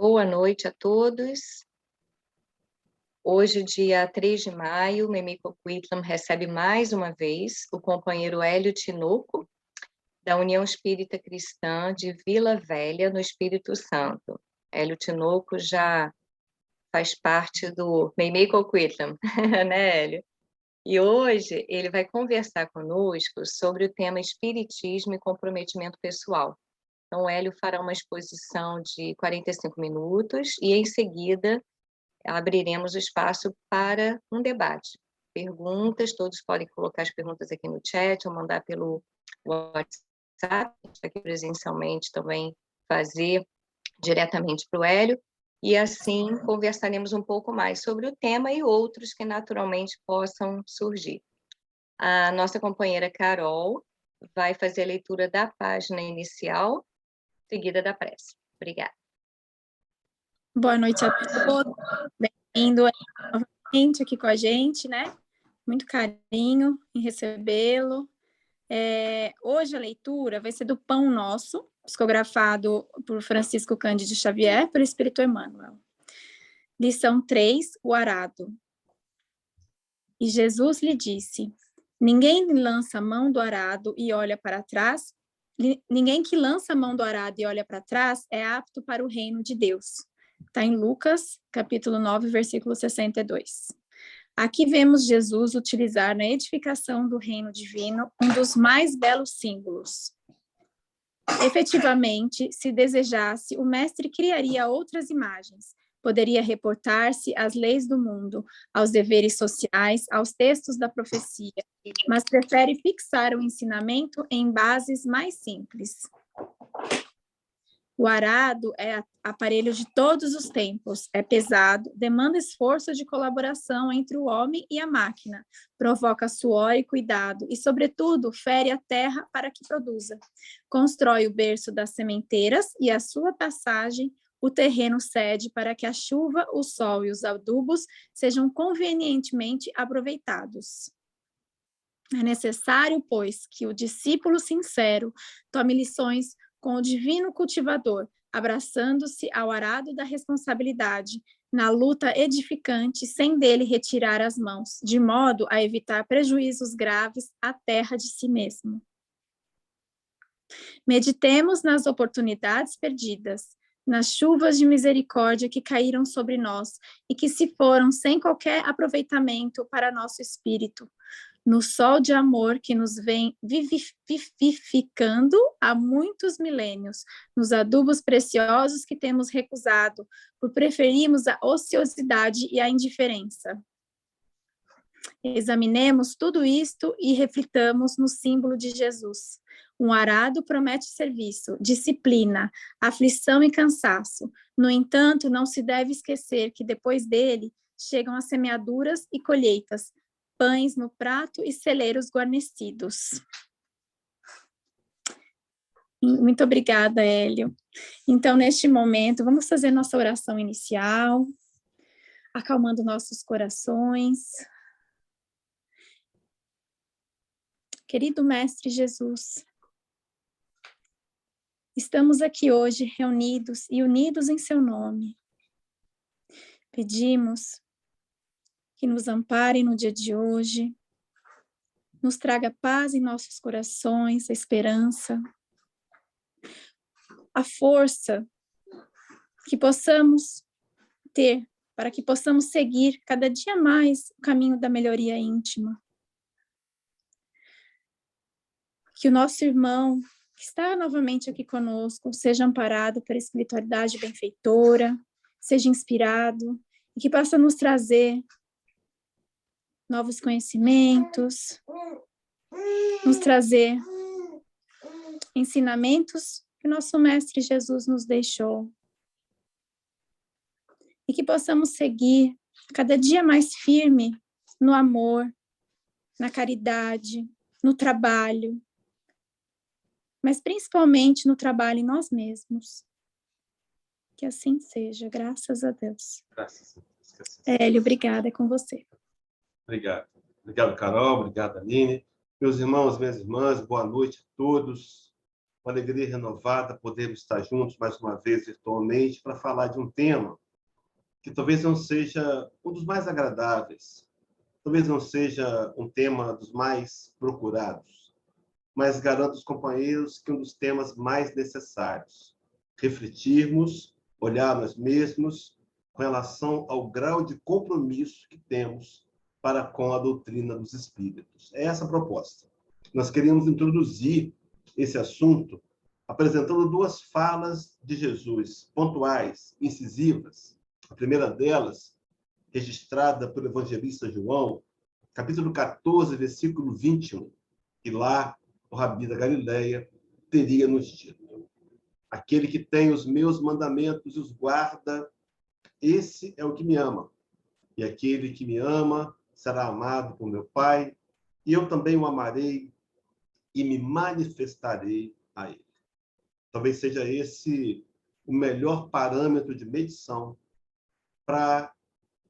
Boa noite a todos. Hoje, dia 3 de maio, Memico Coquitlam recebe mais uma vez o companheiro Hélio Tinoco, da União Espírita Cristã de Vila Velha, no Espírito Santo. Hélio Tinoco já faz parte do Memico Coquitlam, né, Hélio? E hoje ele vai conversar conosco sobre o tema Espiritismo e Comprometimento Pessoal. Então, o Hélio fará uma exposição de 45 minutos e, em seguida, abriremos o espaço para um debate. Perguntas, todos podem colocar as perguntas aqui no chat ou mandar pelo WhatsApp, aqui presencialmente também fazer diretamente para o Hélio, e assim conversaremos um pouco mais sobre o tema e outros que naturalmente possam surgir. A nossa companheira Carol vai fazer a leitura da página inicial, seguida da prece. Obrigada. Boa noite a todos. Bem-vindo novamente aqui com a gente, né? Muito carinho em recebê-lo. Hoje a leitura vai ser do Pão Nosso, psicografado por Francisco Cândido Xavier, pelo Espírito Emmanuel. Lição 3, o arado. E Jesus lhe disse: ninguém lança a mão do arado e olha para trás. Ninguém que lança a mão do arado e olha para trás é apto para o reino de Deus. Está em Lucas, capítulo 9, versículo 62. Aqui vemos Jesus utilizar na edificação do reino divino um dos mais belos símbolos. Efetivamente, se desejasse, o mestre criaria outras imagens. Poderia reportar-se às leis do mundo, aos deveres sociais, aos textos da profecia, mas prefere fixar o ensinamento em bases mais simples. O arado é aparelho de todos os tempos, é pesado, demanda esforço de colaboração entre o homem e a máquina, provoca suor e cuidado e, sobretudo, fere a terra para que produza. Constrói o berço das sementeiras e, à sua passagem, o terreno cede para que a chuva, o sol e os adubos sejam convenientemente aproveitados. É necessário, pois, que o discípulo sincero tome lições com o divino cultivador, abraçando-se ao arado da responsabilidade, na luta edificante, sem dele retirar as mãos, de modo a evitar prejuízos graves à terra de si mesmo. Meditemos nas oportunidades perdidas, nas chuvas de misericórdia que caíram sobre nós e que se foram sem qualquer aproveitamento para nosso espírito, no sol de amor que nos vem vivificando há muitos milênios, nos adubos preciosos que temos recusado, por preferirmos a ociosidade e a indiferença. Examinemos tudo isto e reflitamos no símbolo de Jesus. Um arado promete serviço, disciplina, aflição e cansaço. No entanto, não se deve esquecer que depois dele chegam as semeaduras e colheitas, pães no prato e celeiros guarnecidos. Muito obrigada, Hélio. Então, neste momento, vamos fazer nossa oração inicial, acalmando nossos corações. Querido Mestre Jesus, estamos aqui hoje reunidos e unidos em seu nome. Pedimos que nos ampare no dia de hoje, nos traga paz em nossos corações, a esperança, a força que possamos ter para que possamos seguir cada dia mais o caminho da melhoria íntima. Que o nosso irmão, que está novamente aqui conosco, seja amparado pela espiritualidade benfeitora, seja inspirado e que possa nos trazer novos conhecimentos, nos trazer ensinamentos que o nosso Mestre Jesus nos deixou. E que possamos seguir cada dia mais firme no amor, na caridade, no trabalho, mas principalmente no trabalho em nós mesmos. Que assim seja, graças a Deus. Graças a Deus. Hélio, obrigada, é com você. Obrigado. Obrigado, Carol. Obrigado, Aline. Meus irmãos, minhas irmãs, boa noite a todos. uma alegria renovada podermos estar juntos mais uma vez virtualmente para falar de um tema que talvez não seja um dos mais agradáveis, talvez não seja um tema dos mais procurados, mas garanto aos companheiros que é um dos temas mais necessários. Refletirmos, olhar nós mesmos com relação ao grau de compromisso que temos para com a doutrina dos Espíritos. É essa a proposta. Nós queríamos introduzir esse assunto apresentando duas falas de Jesus, pontuais, incisivas. A primeira delas, registrada pelo evangelista João, capítulo 14, versículo 21. E lá, o Rabi da Galileia teria nos dito: aquele que tem os meus mandamentos e os guarda, esse é o que me ama. E aquele que me ama será amado por meu Pai, e eu também o amarei e me manifestarei a ele. Talvez seja esse o melhor parâmetro de medição para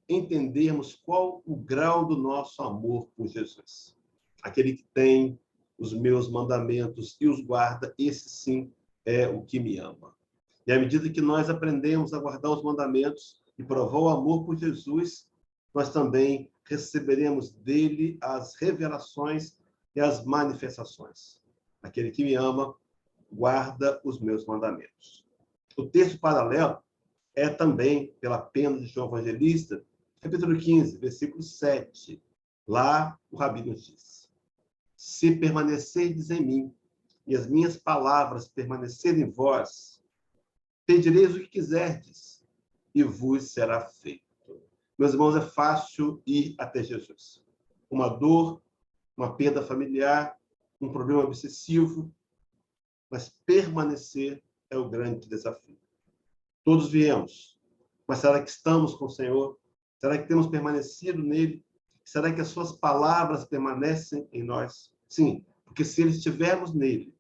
entendermos qual o grau do nosso amor por Jesus. Aquele que tem os meus mandamentos e os guarda, esse sim é o que me ama. E à medida que nós aprendemos a guardar os mandamentos e provar o amor por Jesus, nós também receberemos dele as revelações e as manifestações. Aquele que me ama guarda os meus mandamentos. O texto paralelo é também pela pena de João Evangelista, capítulo 15, versículo 7. Lá o Rabi nos diz: se permanecerdes em mim e as minhas palavras permanecerem em vós, pedireis o que quiserdes e vos será feito. Meus irmãos, é fácil ir até Jesus. Uma dor, uma perda familiar, um problema obsessivo, mas permanecer é o grande desafio. Todos viemos, mas será que estamos com o Senhor? Será que temos permanecido nele? Será que as suas palavras permanecem em nós? Sim, porque se estivermos nele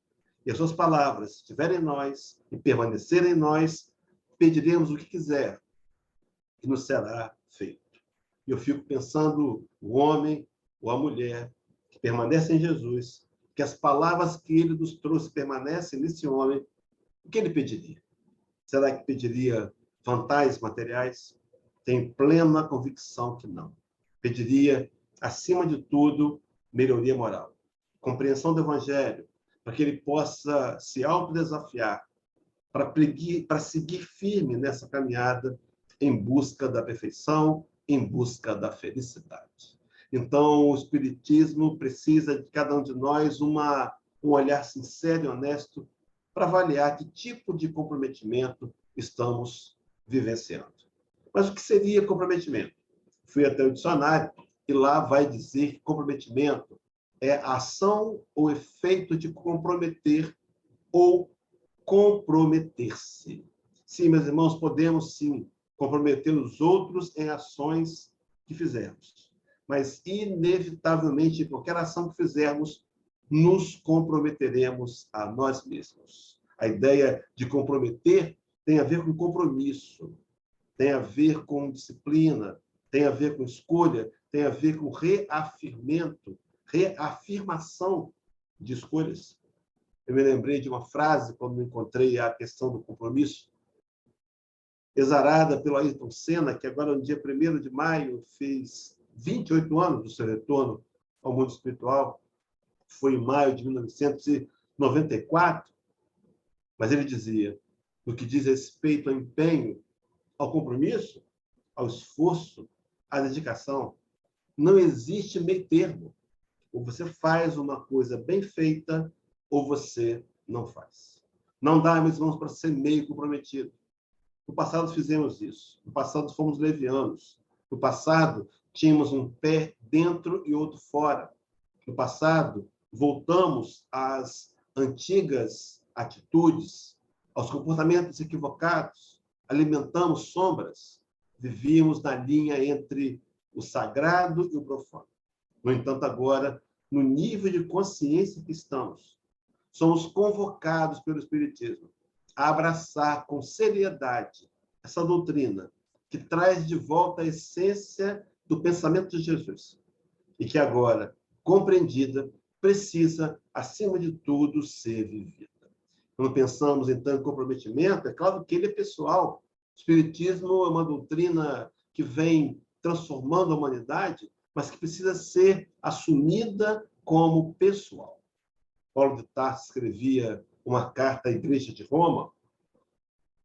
e as suas palavras estiverem em nós e permanecerem em nós, pediremos o que quiser e nos será feito. E eu fico pensando o homem ou a mulher que permanece em Jesus, que as palavras que ele nos trouxe permanecem nesse homem, o que ele pediria? Será que pediria vantagens materiais? Tenho plena convicção que não. Pediria, acima de tudo, melhoria moral, compreensão do Evangelho, para que ele possa se autodesafiar, para seguir firme nessa caminhada em busca da perfeição, em busca da felicidade. Então, o Espiritismo precisa de cada um de nós um olhar sincero e honesto para avaliar que tipo de comprometimento estamos vivenciando. Mas o que seria comprometimento? Fui até o dicionário e lá vai dizer que comprometimento é a ação ou efeito de comprometer ou comprometer-se. Sim, meus irmãos, podemos sim comprometer os outros em ações que fizermos, mas inevitavelmente, em qualquer ação que fizermos, nos comprometeremos a nós mesmos. A ideia de comprometer tem a ver com compromisso, tem a ver com disciplina, tem a ver com escolha, tem a ver com reafirmação de escolhas. Eu me lembrei de uma frase, quando encontrei a questão do compromisso, exarada pelo Ayrton Senna, que agora, no dia 1º de maio, fez 28 anos do seu retorno ao mundo espiritual. Foi em maio de 1994. Mas ele dizia, no que diz respeito ao empenho, ao compromisso, ao esforço, à dedicação, não existe meio termo. Ou você faz uma coisa bem feita, ou você não faz. Não dá, meus irmãos, para ser meio comprometido. No passado fizemos isso. No passado fomos levianos. No passado tínhamos um pé dentro e outro fora. No passado voltamos às antigas atitudes, aos comportamentos equivocados, alimentamos sombras, vivíamos na linha entre o sagrado e o profano. No entanto, agora, no nível de consciência que estamos, somos convocados pelo Espiritismo a abraçar com seriedade essa doutrina que traz de volta a essência do pensamento de Jesus e que agora, compreendida, precisa, acima de tudo, ser vivida. Quando pensamos, então, em comprometimento, é claro que ele é pessoal. O Espiritismo é uma doutrina que vem transformando a humanidade, mas que precisa ser assumida como pessoal. Paulo de Tarso escrevia uma carta à Igreja de Roma,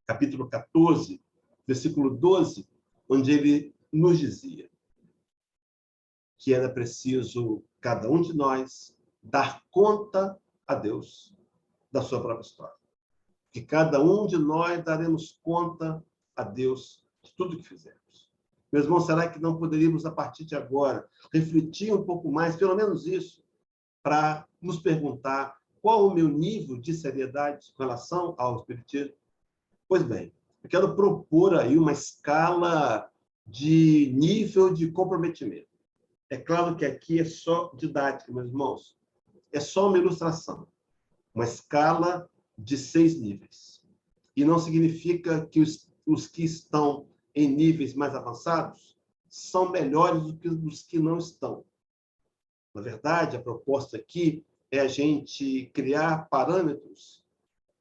capítulo 14, versículo 12, onde ele nos dizia que era preciso cada um de nós dar conta a Deus da sua própria história. Que cada um de nós daremos conta a Deus de tudo que fizemos. Meus irmãos, será que não poderíamos, a partir de agora, refletir um pouco mais, pelo menos isso, para nos perguntar qual o meu nível de seriedade com relação ao Espiritismo? Pois bem, eu quero propor aí uma escala de nível de comprometimento. É claro que aqui é só didática, meus irmãos. É só uma ilustração. Uma escala de 6 níveis. E não significa que os que estão em níveis mais avançados são melhores do que os que não estão. Na verdade, a proposta aqui é a gente criar parâmetros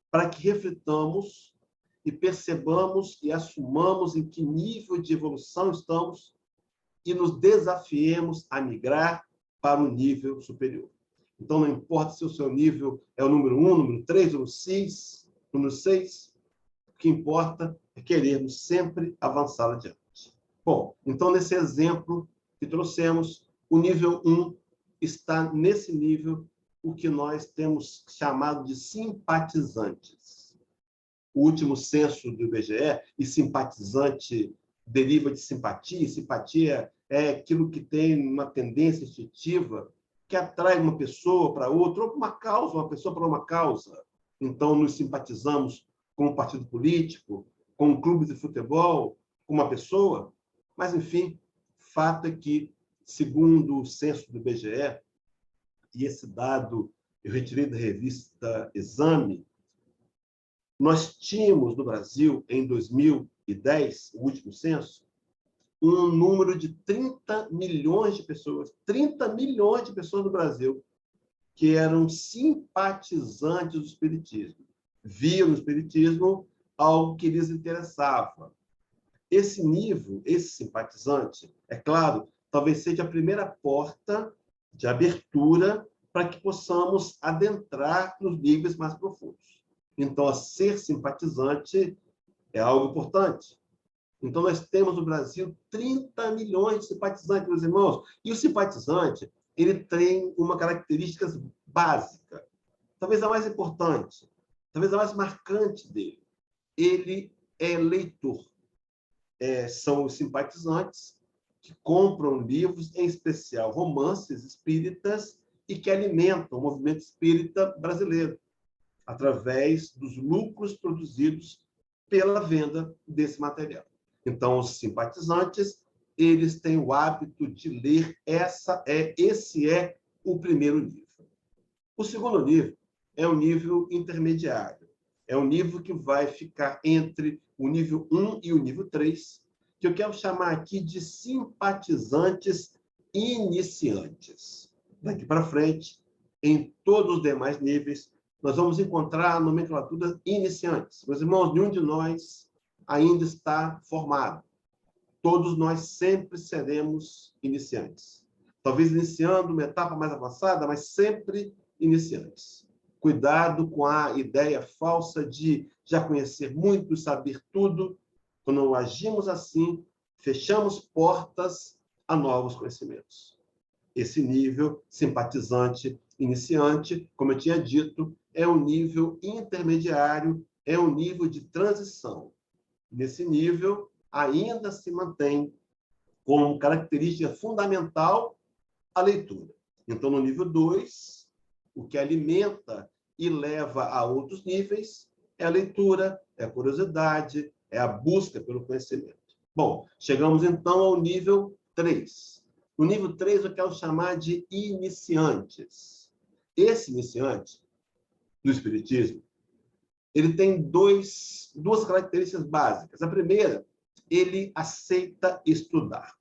para que reflitamos e percebamos e assumamos em que nível de evolução estamos e nos desafiemos a migrar para um nível superior. Então, não importa se o seu nível é o número 1, número 3, número 6, o que importa é querermos sempre avançar adiante. Bom, então, nesse exemplo que trouxemos, o nível 1 está nesse nível, o que nós temos chamado de simpatizantes. O último censo do IBGE, e simpatizante deriva de simpatia, simpatia é aquilo que tem uma tendência instintiva que atrai uma pessoa para outra, ou para uma causa, uma pessoa para uma causa. Então, nos simpatizamos com um partido político, com um clube de futebol, com uma pessoa. Mas, enfim, fato é que, segundo o censo do IBGE, e esse dado eu retirei da revista Exame, nós tínhamos no Brasil, em 2010, o último censo, um número de 30 milhões de pessoas no Brasil, que eram simpatizantes do Espiritismo. Viam no Espiritismo algo que lhes interessava. Esse nível, esse simpatizante, é claro, talvez seja a primeira porta de abertura para que possamos adentrar nos níveis mais profundos. Então, ser simpatizante é algo importante. Então, nós temos no Brasil 30 milhões de simpatizantes, meus irmãos. E o simpatizante, ele tem uma característica básica, talvez a mais importante, talvez a mais marcante dele. Ele é leitor. São os simpatizantes que compram livros, em especial romances espíritas, e que alimentam o movimento espírita brasileiro, através dos lucros produzidos pela venda desse material. Então, os simpatizantes, eles têm o hábito de ler. Esse é o primeiro nível. O segundo nível é o nível intermediário. É o nível que vai ficar entre o nível 1 e o nível 3, que eu quero chamar aqui de simpatizantes iniciantes. Daqui para frente, em todos os demais níveis, nós vamos encontrar a nomenclatura iniciantes. Meus irmãos, nenhum de nós ainda está formado. Todos nós sempre seremos iniciantes. Talvez iniciando uma etapa mais avançada, mas sempre iniciantes. Cuidado com a ideia falsa de já conhecer muito, saber tudo. Quando agimos assim, fechamos portas a novos conhecimentos. Esse nível simpatizante iniciante, como eu tinha dito, é um nível intermediário, é um nível de transição. Nesse nível, ainda se mantém como característica fundamental a leitura. Então, no nível 2, o que alimenta e leva a outros níveis é a leitura, é a curiosidade, é a busca pelo conhecimento. Bom, chegamos então ao nível 3. No nível 3, eu quero chamar de iniciantes. Esse iniciante do Espiritismo, ele tem duas características básicas. A primeira, ele aceita estudar.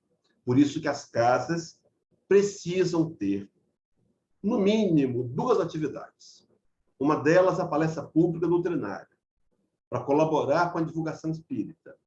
Por isso que as casas precisam ter, no mínimo, 2 atividades. Uma delas, a palestra pública doutrinária, para colaborar com a divulgação espírita.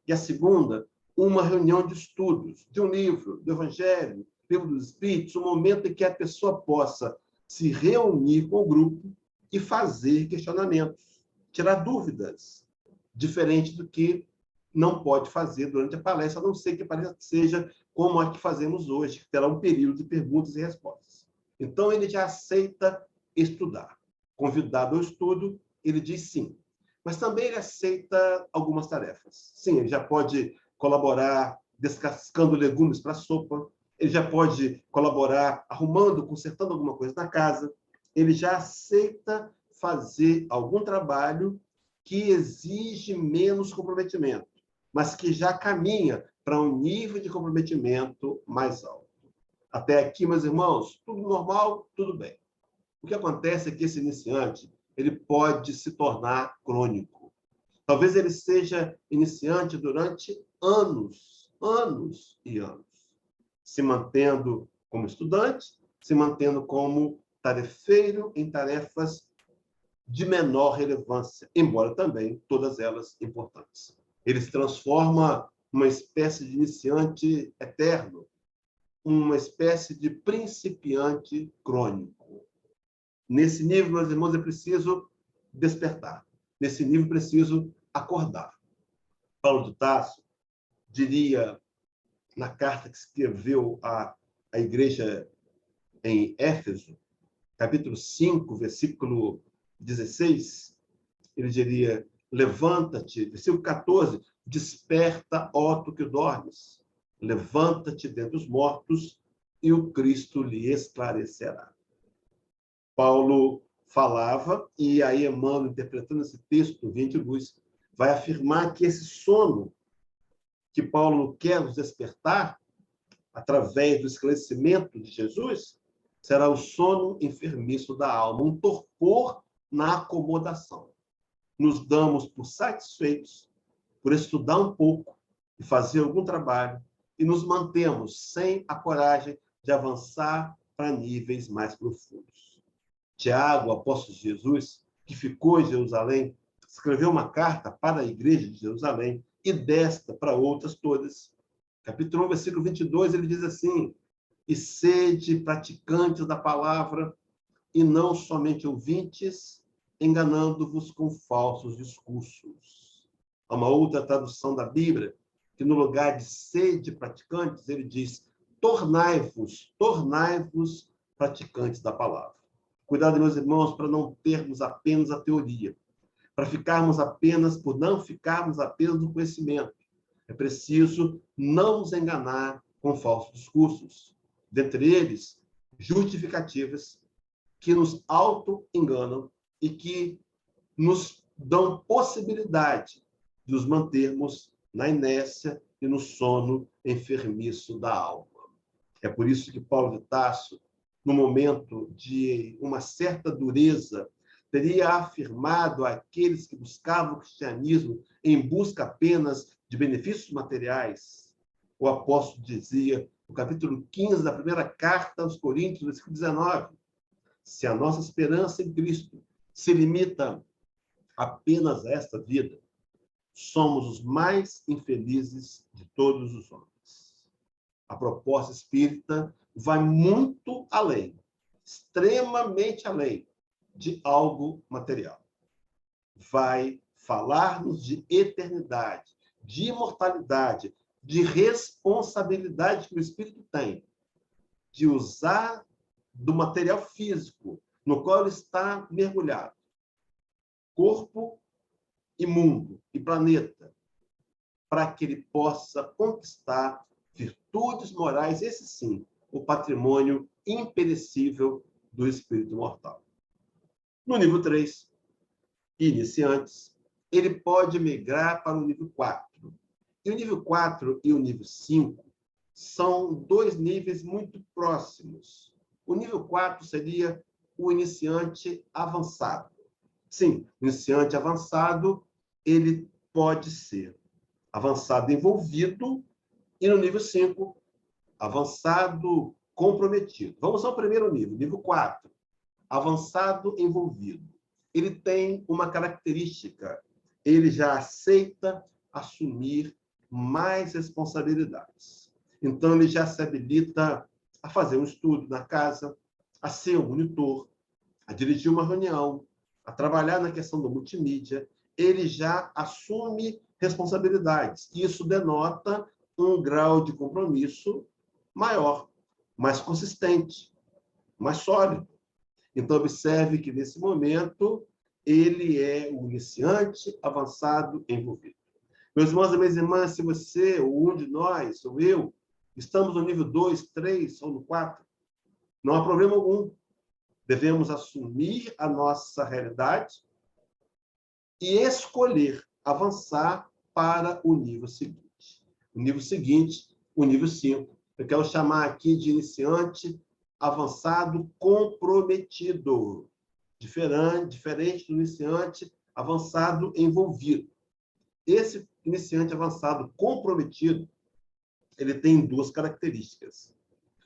E a segunda, uma reunião de estudos, de um livro, do Evangelho, livro dos Espíritos, um momento em que a pessoa possa se reunir com o grupo e fazer questionamentos, tirar dúvidas, diferente do que não pode fazer durante a palestra, a não ser que a palestra seja como a que fazemos hoje, que terá um período de perguntas e respostas. Então, ele já aceita estudar. Convidado ao estudo, ele diz sim. Mas também ele aceita algumas tarefas. Sim, ele já pode colaborar descascando legumes para a sopa, ele já pode colaborar arrumando, consertando alguma coisa na casa, ele já aceita fazer algum trabalho que exige menos comprometimento, mas que já caminha para um nível de comprometimento mais alto. Até aqui, meus irmãos, tudo normal, tudo bem. O que acontece é que esse iniciante ele pode se tornar crônico. Talvez ele seja iniciante durante anos, anos e anos, se mantendo como estudante, se mantendo como tarefeiro em tarefas de menor relevância, embora também todas elas importantes. Ele se transforma numa espécie de iniciante eterno, uma espécie de principiante crônico. Nesse nível, meus irmãos, é preciso despertar. Nesse nível, é preciso acordar. Paulo de Tarso diria, na carta que escreveu à igreja em Éfeso, capítulo 5, versículo 16, ele diria, levanta-te, versículo 14, desperta, ó tu que dormes, levanta-te dentre os mortos e o Cristo lhe esclarecerá. Paulo falava, e aí Emmanuel, interpretando esse texto, Vinde Luz, vai afirmar que esse sono que Paulo quer nos despertar, através do esclarecimento de Jesus, será o sono enfermiço da alma, um torpor na acomodação. Nos damos por satisfeitos, por estudar um pouco e fazer algum trabalho, e nos mantemos sem a coragem de avançar para níveis mais profundos. Tiago, apóstolo de Jesus, que ficou em Jerusalém, escreveu uma carta para a igreja de Jerusalém e desta para outras todas. Capítulo 1, versículo 22, ele diz assim, e sede praticantes da palavra e não somente ouvintes, enganando-vos com falsos discursos. Há uma outra tradução da Bíblia, que no lugar de sede praticantes, ele diz, tornai-vos praticantes da palavra. Cuidado, meus irmãos, para não termos apenas a teoria, para não ficarmos apenas no conhecimento. É preciso não nos enganar com falsos discursos. Dentre eles, justificativas que nos auto-enganam e que nos dão possibilidade de nos mantermos na inércia e no sono enfermiço da alma. É por isso que Paulo de Tarso, no momento de uma certa dureza, teria afirmado àqueles que buscavam o cristianismo em busca apenas de benefícios materiais. O apóstolo dizia, no capítulo 15 da primeira carta aos Coríntios, versículo 19, se a nossa esperança em Cristo se limita apenas a esta vida, somos os mais infelizes de todos os homens. A proposta espírita vai muito além, extremamente além de algo material. Vai falar-nos de eternidade, de imortalidade, de responsabilidade que o espírito tem de usar do material físico no qual ele está mergulhado, corpo e mundo e planeta, para que ele possa conquistar virtudes morais, esse sim, o patrimônio imperecível do espírito mortal. No nível 3, iniciantes, ele pode migrar para o nível 4. E o nível 4 e o nível 5 são dois níveis muito próximos. O nível 4 seria o iniciante avançado. Sim, o iniciante avançado, ele pode ser avançado envolvido e no nível 5, avançado comprometido. Vamos ao primeiro nível, nível 4, avançado envolvido. ele tem uma característica: ele já aceita assumir mais responsabilidades. Então, ele já se habilita a fazer um estudo na casa, a ser um monitor, a dirigir uma reunião, a trabalhar na questão do multimídia. Ele já assume responsabilidades. Isso denota um grau de compromisso maior, mais consistente, mais sólido. Então, observe que, nesse momento, ele é um iniciante avançado envolvido. Meus irmãos e minhas irmãs, se você, ou um de nós, ou eu, estamos no nível 2, 3 ou no 4, não há problema algum. Devemos assumir a nossa realidade e escolher avançar para o nível seguinte. O nível seguinte, o nível 5. Eu quero chamar aqui de iniciante avançado comprometido. Diferente do iniciante avançado envolvido. Esse iniciante avançado comprometido, ele tem duas características.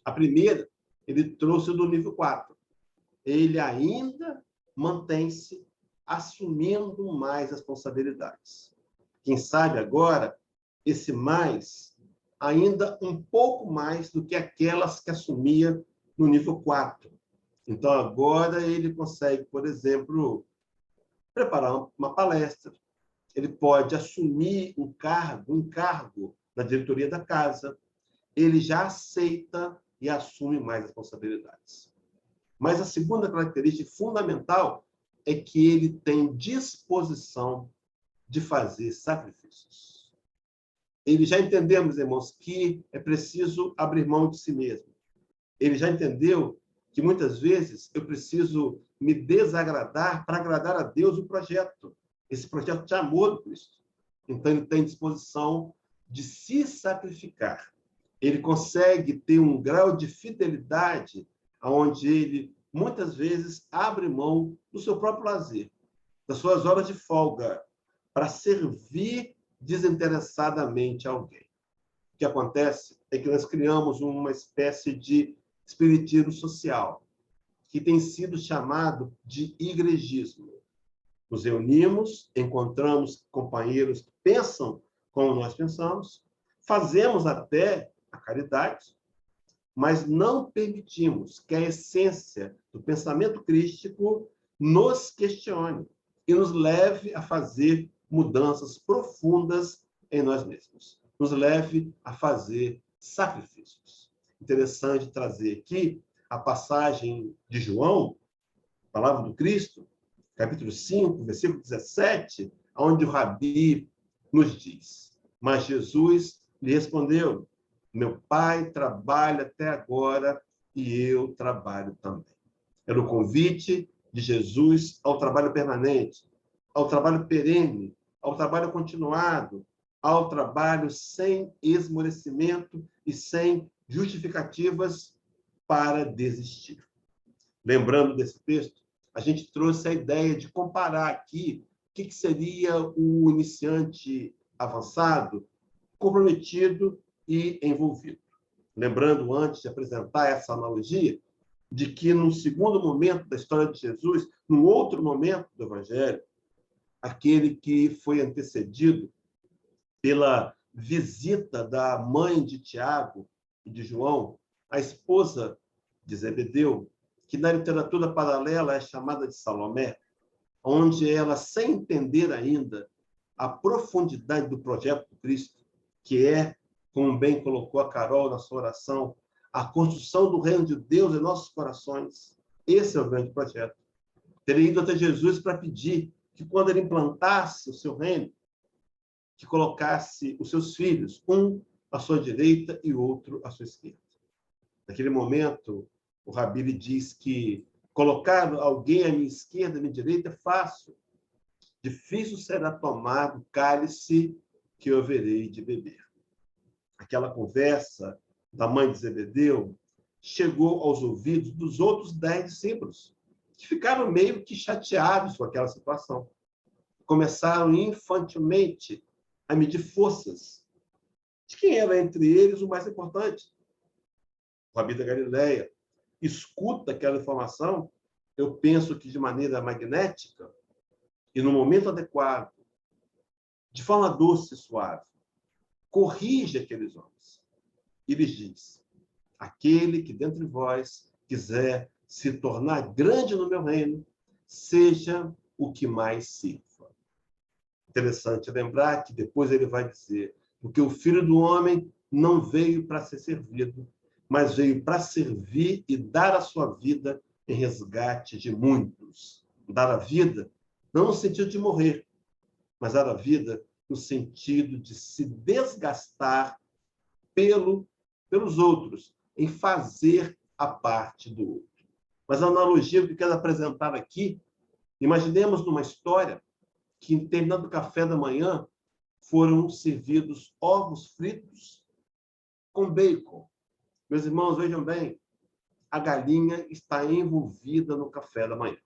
A primeira, ele trouxe do nível 4. Ele ainda mantém-se assumindo mais responsabilidades. Quem sabe agora, esse mais, ainda um pouco mais do que aquelas que assumia no nível 4. Então, agora ele consegue, por exemplo, preparar uma palestra, ele pode assumir um encargo na diretoria da casa, ele já aceita e assume mais responsabilidades. Mas a segunda característica fundamental é que ele tem disposição de fazer sacrifícios. Ele já entendemos, irmãos, que é preciso abrir mão de si mesmo. Ele já entendeu que muitas vezes eu preciso me desagradar para agradar a Deus o projeto. Esse projeto de amor do Cristo. Então, ele tem disposição de se sacrificar. Ele consegue ter um grau de fidelidade onde ele, muitas vezes, abre mão do seu próprio lazer, das suas horas de folga, para servir desinteressadamente a alguém. O que acontece é que nós criamos uma espécie de espiritismo social, que tem sido chamado de igrejismo. Nos reunimos, encontramos companheiros que pensam como nós pensamos, fazemos até a caridade, mas não permitimos que a essência do pensamento crístico nos questione e nos leve a fazer mudanças profundas em nós mesmos, nos leve a fazer sacrifícios. Interessante trazer aqui a passagem de João, palavra do Cristo, capítulo 5, versículo 17, onde o Rabi nos diz: mas Jesus lhe respondeu: meu Pai trabalha até agora e eu trabalho também. Era o convite de Jesus ao trabalho permanente, ao trabalho perene, ao trabalho continuado, ao trabalho sem esmorecimento e sem justificativas para desistir. Lembrando desse texto, a gente trouxe a ideia de comparar aqui o que seria o iniciante avançado, comprometido e envolvido. Lembrando, antes de apresentar essa analogia, de que no segundo momento da história de Jesus, no outro momento do Evangelho, aquele que foi antecedido pela visita da mãe de Tiago e de João, a esposa de Zebedeu, que na literatura paralela é chamada de Salomé, onde ela, sem entender ainda a profundidade do projeto do Cristo, que é, como bem colocou a Carol na sua oração, a construção do reino de Deus em nossos corações. Esse é o grande projeto. Teria ido até Jesus para pedir que, quando ele implantasse o seu reino, que colocasse os seus filhos, um à sua direita e outro à sua esquerda. Naquele momento, o Rabi lhe diz que colocar alguém à minha esquerda e à minha direita é fácil. Difícil será tomar o cálice que eu haverei de beber. Aquela conversa da mãe de Zebedeu chegou aos ouvidos dos outros 10 discípulos, que ficaram meio que chateados com aquela situação. Começaram infantilmente a medir forças de quem era entre eles o mais importante. O Rabi da Galileia escuta aquela informação, eu penso que de maneira magnética, e no momento adequado, de forma doce e suave, corrige aqueles homens e lhes diz: aquele que dentre vós quiser se tornar grande no meu reino, seja o que mais sirva. Interessante lembrar que depois ele vai dizer: porque o Filho do Homem não veio para ser servido, mas veio para servir e dar a sua vida em resgate de muitos. Dar a vida não no sentido de morrer, mas dar a vida no sentido de se desgastar pelos outros, em fazer a parte do outro. Mas a analogia que eu quero apresentar aqui, imaginemos numa história que, terminando o café da manhã, foram servidos ovos fritos com bacon. Meus irmãos, vejam bem, a galinha está envolvida no café da manhã.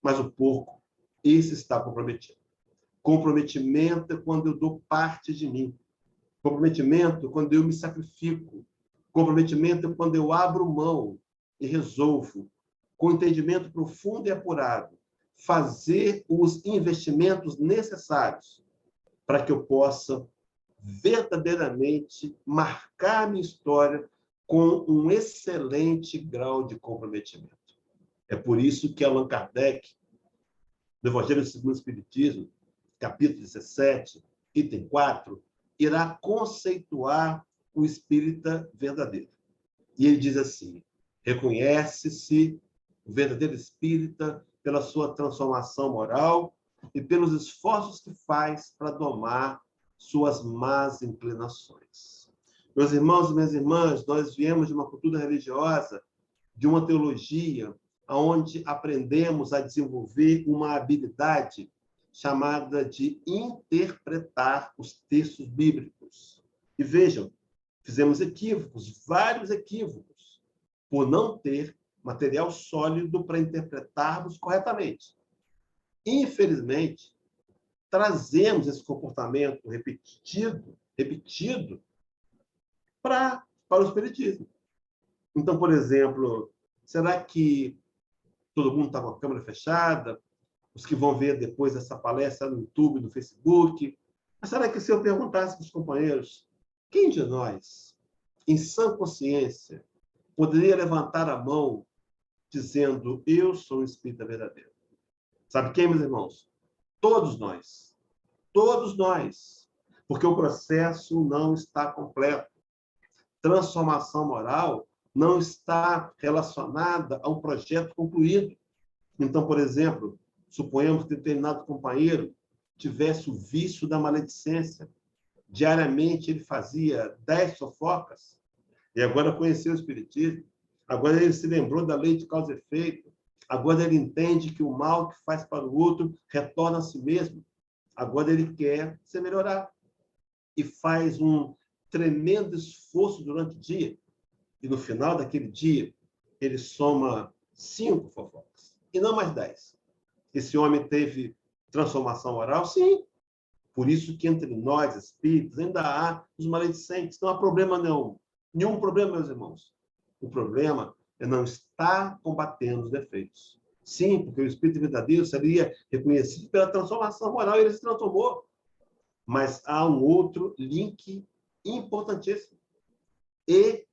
Mas o porco, esse está comprometido. Comprometimento é quando eu dou parte de mim. Comprometimento é quando eu me sacrifico. Comprometimento é quando eu abro mão e resolvo, com entendimento profundo e apurado, fazer os investimentos necessários para que eu possa verdadeiramente marcar a minha história com um excelente grau de comprometimento. É por isso que Allan Kardec, no Evangelho segundo o Espiritismo, capítulo 17, item 4, irá conceituar o espírita verdadeiro. E ele diz assim: reconhece-se o verdadeiro espírita pela sua transformação moral e pelos esforços que faz para domar suas más inclinações. Meus irmãos e minhas irmãs, nós viemos de uma cultura religiosa, de uma teologia, onde aprendemos a desenvolver uma habilidade chamada de interpretar os textos bíblicos. E vejam, fizemos equívocos, vários equívocos, por não ter material sólido para interpretarmos corretamente. Infelizmente, trazemos esse comportamento repetido para o Espiritismo. Então, por exemplo, será que todo mundo está com a câmera fechada? Os que vão ver depois essa palestra no YouTube, no Facebook. Mas será que se eu perguntasse para os companheiros, quem de nós, em sã consciência, poderia levantar a mão dizendo: eu sou um espírita verdadeiro? Sabe quem, meus irmãos? Todos nós. Todos nós. Porque o processo não está completo. Transformação moral não está relacionada a um projeto concluído. Então, por exemplo, suponhamos que determinado companheiro tivesse o vício da maledicência. Diariamente ele fazia 10 fofocas, e agora conheceu o Espiritismo, agora ele se lembrou da lei de causa e efeito, agora ele entende que o mal que faz para o outro retorna a si mesmo, agora ele quer se melhorar, e faz um tremendo esforço durante o dia, e no final daquele dia ele soma 5 fofocas, e não mais 10. Esse homem teve transformação moral? Sim. Por isso que entre nós, espíritos, ainda há os maledicentes. Não há problema nenhum. Nenhum problema, meus irmãos. O problema é não estar combatendo os defeitos. Sim, porque o espírito verdadeiro seria reconhecido pela transformação moral e ele se transformou. Mas há um outro link importantíssimo. E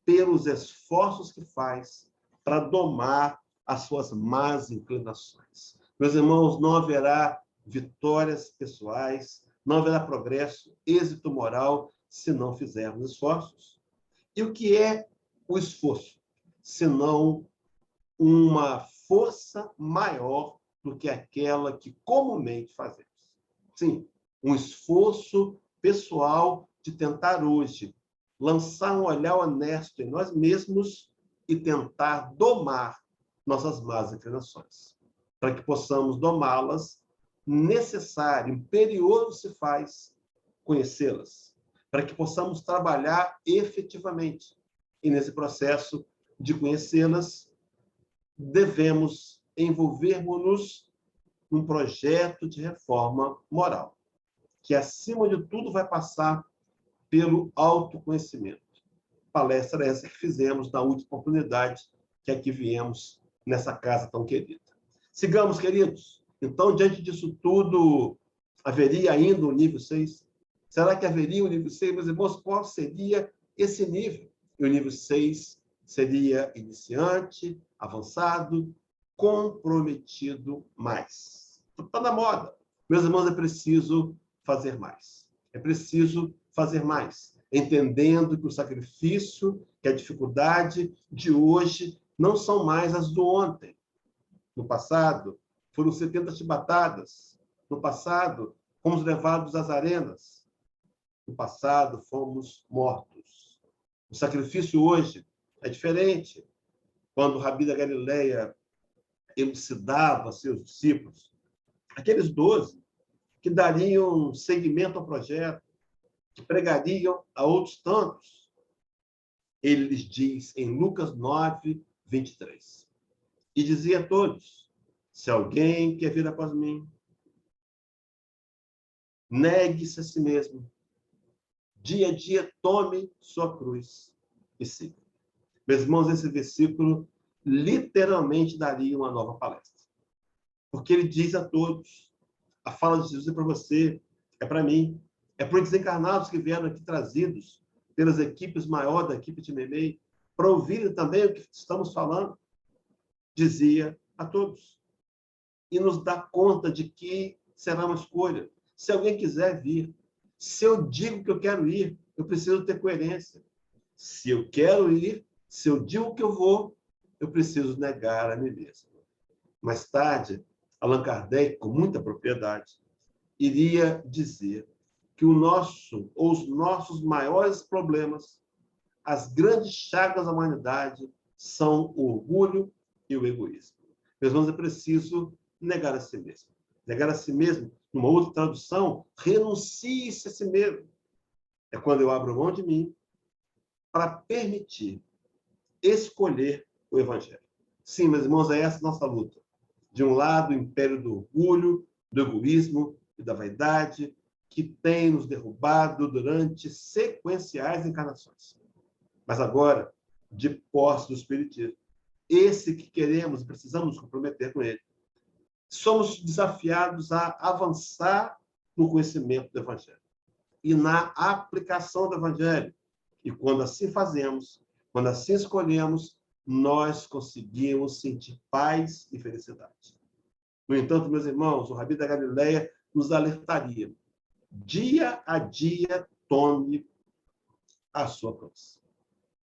pelos esforços que faz para domar as suas más inclinações. Meus irmãos, não haverá vitórias pessoais, não haverá progresso, êxito moral, se não fizermos esforços. E o que é o esforço? Senão uma força maior do que aquela que comumente fazemos. Sim, um esforço pessoal de tentar hoje lançar um olhar honesto em nós mesmos e tentar domar nossas más inclinações. Para que possamos domá-las, necessário, imperioso se faz conhecê-las, para que possamos trabalhar efetivamente. E nesse processo de conhecê-las, devemos envolvermos-nos num projeto de reforma moral, que, acima de tudo, vai passar pelo autoconhecimento. Palestra essa que fizemos na última oportunidade que aqui viemos nessa casa tão querida. Sigamos, queridos. Então, diante disso tudo, haveria ainda o nível 6? Será que haveria o nível 6? Meus irmãos, qual seria esse nível? E o nível 6 seria iniciante, avançado, comprometido mais. Está na moda. Meus irmãos, é preciso fazer mais. É preciso fazer mais, entendendo que o sacrifício, que a dificuldade de hoje não são mais as do ontem. No passado, foram 70 chibatadas. No passado, fomos levados às arenas. No passado, fomos mortos. O sacrifício hoje é diferente. Quando o Rabi da Galileia elucidava seus discípulos, aqueles 12 que dariam seguimento ao projeto, que pregariam a outros tantos, ele lhes diz em Lucas 9, 23. E dizia a todos: se alguém quer vir após mim, negue-se a si mesmo. Dia a dia, tome sua cruz e siga. Meus irmãos, esse versículo literalmente daria uma nova palestra. Porque ele diz a todos, a fala de Jesus é para você, é para mim, é para os desencarnados que vieram aqui trazidos pelas equipes maiores da equipe de Memei, para ouvirem também o que estamos falando, dizia a todos. E nos dá conta de que será uma escolha. Se alguém quiser vir, se eu digo que eu quero ir, eu preciso ter coerência. Se eu quero ir, se eu digo que eu vou, eu preciso negar a mim mesmo. Mais tarde, Allan Kardec, com muita propriedade, iria dizer que os nossos maiores problemas, as grandes chagas da humanidade, são o orgulho e o egoísmo. Meus irmãos, é preciso negar a si mesmo. Negar a si mesmo, numa outra tradução, renuncie-se a si mesmo. É quando eu abro mão de mim para permitir escolher o Evangelho. Sim, meus irmãos, é essa a nossa luta. De um lado, o império do orgulho, do egoísmo e da vaidade, que tem nos derrubado durante sequenciais encarnações. Mas agora, de posse do Espiritismo, esse que queremos e precisamos nos comprometer com ele, somos desafiados a avançar no conhecimento do Evangelho e na aplicação do Evangelho. E quando assim fazemos, quando assim escolhemos, nós conseguimos sentir paz e felicidade. No entanto, meus irmãos, o Rabi da Galileia nos alertaria: dia a dia, tome a sua cruz.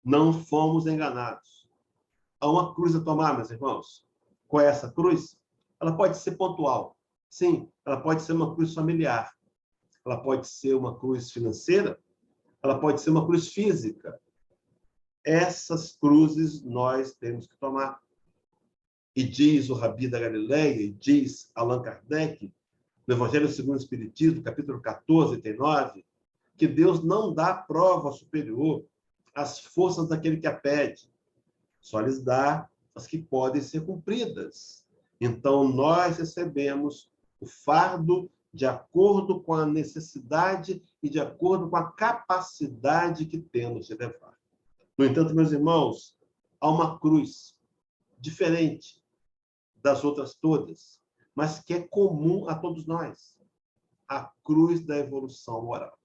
Não fomos enganados. Há uma cruz a tomar, meus irmãos. Qual é essa cruz? Ela pode ser pontual. Sim, ela pode ser uma cruz familiar. Ela pode ser uma cruz financeira. Ela pode ser uma cruz física. Essas cruzes nós temos que tomar. E diz o Rabi da Galileia, e diz Allan Kardec, no Evangelho segundo o Espiritismo, capítulo 14, 39, que Deus não dá prova superior às forças daquele que a pede. Só lhes dá as que podem ser cumpridas. Então, nós recebemos o fardo de acordo com a necessidade e de acordo com a capacidade que temos de levar. No entanto, meus irmãos, há uma cruz diferente das outras todas, mas que é comum a todos nós. A cruz da evolução moral,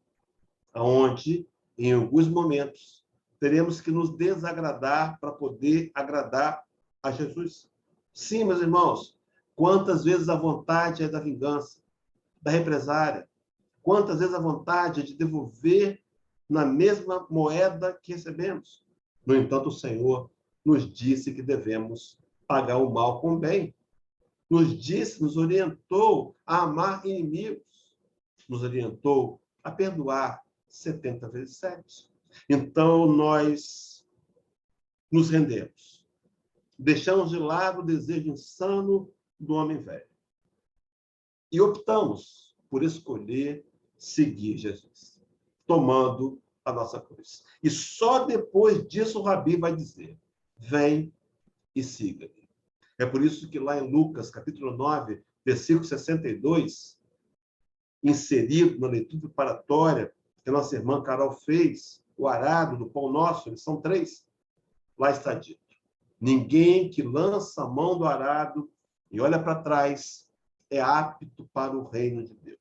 onde, em alguns momentos, teremos que nos desagradar para poder agradar a Jesus. Sim, meus irmãos, quantas vezes a vontade é da vingança, da represária, quantas vezes a vontade é de devolver na mesma moeda que recebemos. No entanto, o Senhor nos disse que devemos pagar o mal com o bem. Nos disse, nos orientou a amar inimigos. Nos orientou a perdoar 70 vezes 7. Então, nós nos rendemos. Deixamos de lado o desejo insano do homem velho. E optamos por escolher seguir Jesus, tomando a nossa cruz. E só depois disso o Rabi vai dizer: vem e siga-me. É por isso que lá em Lucas, capítulo 9, versículo 62, inserido na leitura preparatória que a nossa irmã Carol fez, o arado do pão nosso, eles são 3, lá está dito: ninguém que lança a mão do arado e olha para trás é apto para o reino de Deus.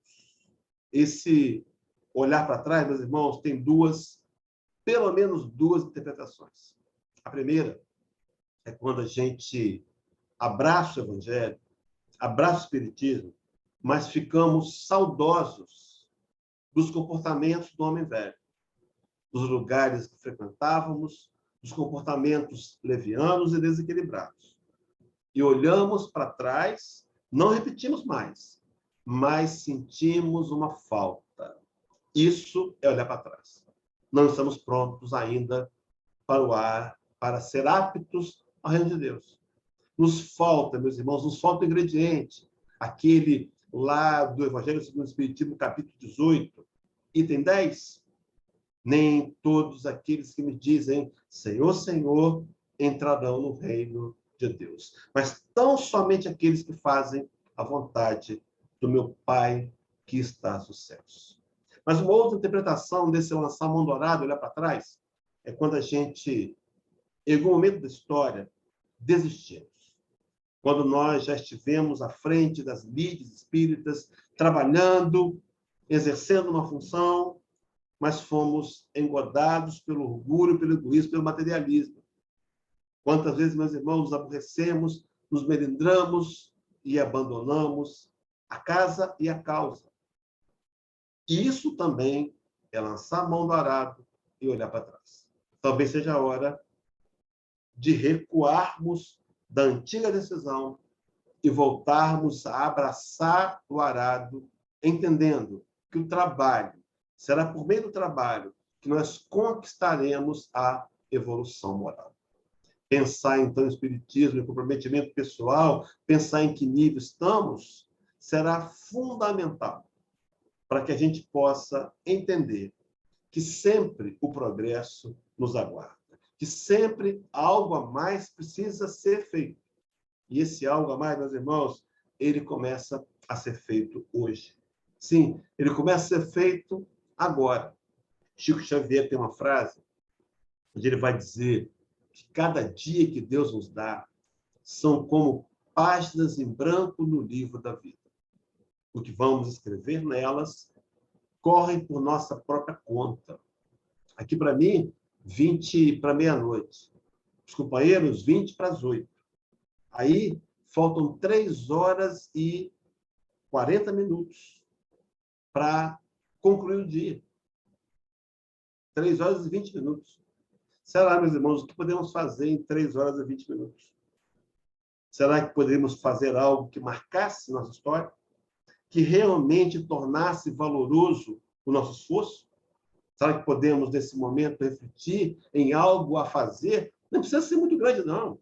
Esse olhar para trás, meus irmãos, tem pelo menos duas interpretações. A primeira é quando a gente abraça o Evangelho, abraça o Espiritismo, mas ficamos saudosos dos comportamentos do homem velho, dos lugares que frequentávamos, dos comportamentos levianos e desequilibrados. E olhamos para trás, não repetimos mais, mas sentimos uma falta. Isso é olhar para trás. Não estamos prontos ainda para ser aptos ao reino de Deus. Nos falta, meus irmãos, nos falta o ingrediente. Aquele lá do Evangelho segundo o Espiritismo, capítulo 18, item 10. Nem todos aqueles que me dizem Senhor, Senhor, entrarão no reino de Deus, mas tão somente aqueles que fazem a vontade do meu Pai que está nos céus. Mas uma outra interpretação desse lançar a mão dourada, olhar para trás, é quando a gente, em algum momento da história, desistimos. Quando nós já estivemos à frente das mídias espíritas, trabalhando, exercendo uma função, mas fomos engodados pelo orgulho, pelo egoísmo, pelo materialismo. Quantas vezes, meus irmãos, nos aborrecemos, nos melindramos e abandonamos a casa e a causa. E isso também é lançar a mão do arado e olhar para trás. Talvez seja a hora de recuarmos da antiga decisão e voltarmos a abraçar o arado, entendendo que o trabalho será por meio do trabalho que nós conquistaremos a evolução moral. Pensar, então, em espiritismo, em comprometimento pessoal, pensar em que nível estamos, será fundamental para que a gente possa entender que sempre o progresso nos aguarda, que sempre algo a mais precisa ser feito. E esse algo a mais, meus irmãos, ele começa a ser feito hoje. Sim, ele começa a ser feito agora. Chico Xavier tem uma frase onde ele vai dizer que cada dia que Deus nos dá são como páginas em branco no livro da vida. O que vamos escrever nelas corre por nossa própria conta. Aqui, para mim, 20 para meia-noite. Os companheiros, 20 para as 8. Aí, faltam 3 horas e 40 minutos para concluir o dia. 3 horas e 20 minutos. Será, meus irmãos, o que podemos fazer em 3 horas e 20 minutos? Será que poderíamos fazer algo que marcasse nossa história? Que realmente tornasse valoroso o nosso esforço? Será que podemos, nesse momento, refletir em algo a fazer? Não precisa ser muito grande, não.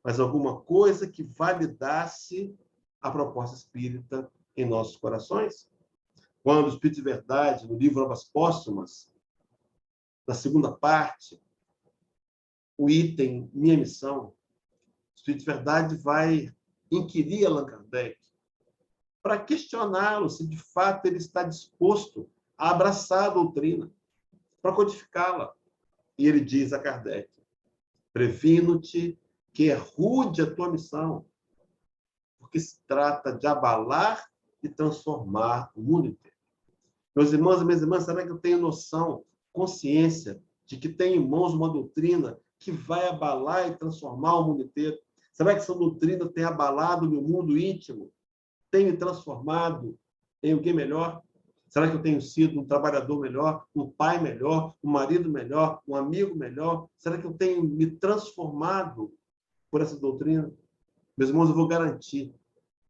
Mas alguma coisa que validasse a proposta espírita em nossos corações? Quando o Espírito de Verdade, no livro Obras Póstumas, na segunda parte, o item Minha Missão, o Espírito de Verdade vai inquirir Allan Kardec para questioná-lo se, de fato, ele está disposto a abraçar a doutrina, para codificá-la. E ele diz a Kardec, previno-te que é rude a tua missão, porque se trata de abalar e transformar o mundo inteiro. Meus irmãos e minhas irmãs, será que eu tenho noção, consciência, de que tenho em mãos uma doutrina que vai abalar e transformar o mundo inteiro? Será que essa doutrina tem abalado o meu mundo íntimo? Tem me transformado em alguém melhor? Será que eu tenho sido um trabalhador melhor, um pai melhor, um marido melhor, um amigo melhor? Será que eu tenho me transformado por essa doutrina? Meus irmãos, eu vou garantir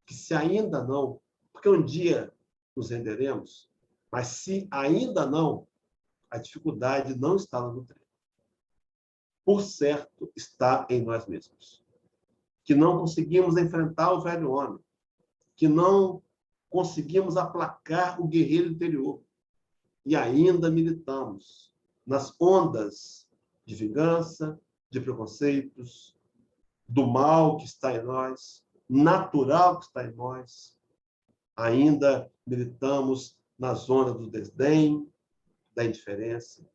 que se ainda não, porque um dia nos renderemos, mas se ainda não, a dificuldade não está na doutrina. Por certo, está em nós mesmos. Que não conseguimos enfrentar o velho homem, que não conseguimos aplacar o guerreiro interior e ainda militamos nas ondas de vingança, de preconceitos, do mal que está em nós, natural que está em nós. Ainda militamos na zona do desdém, da indiferença.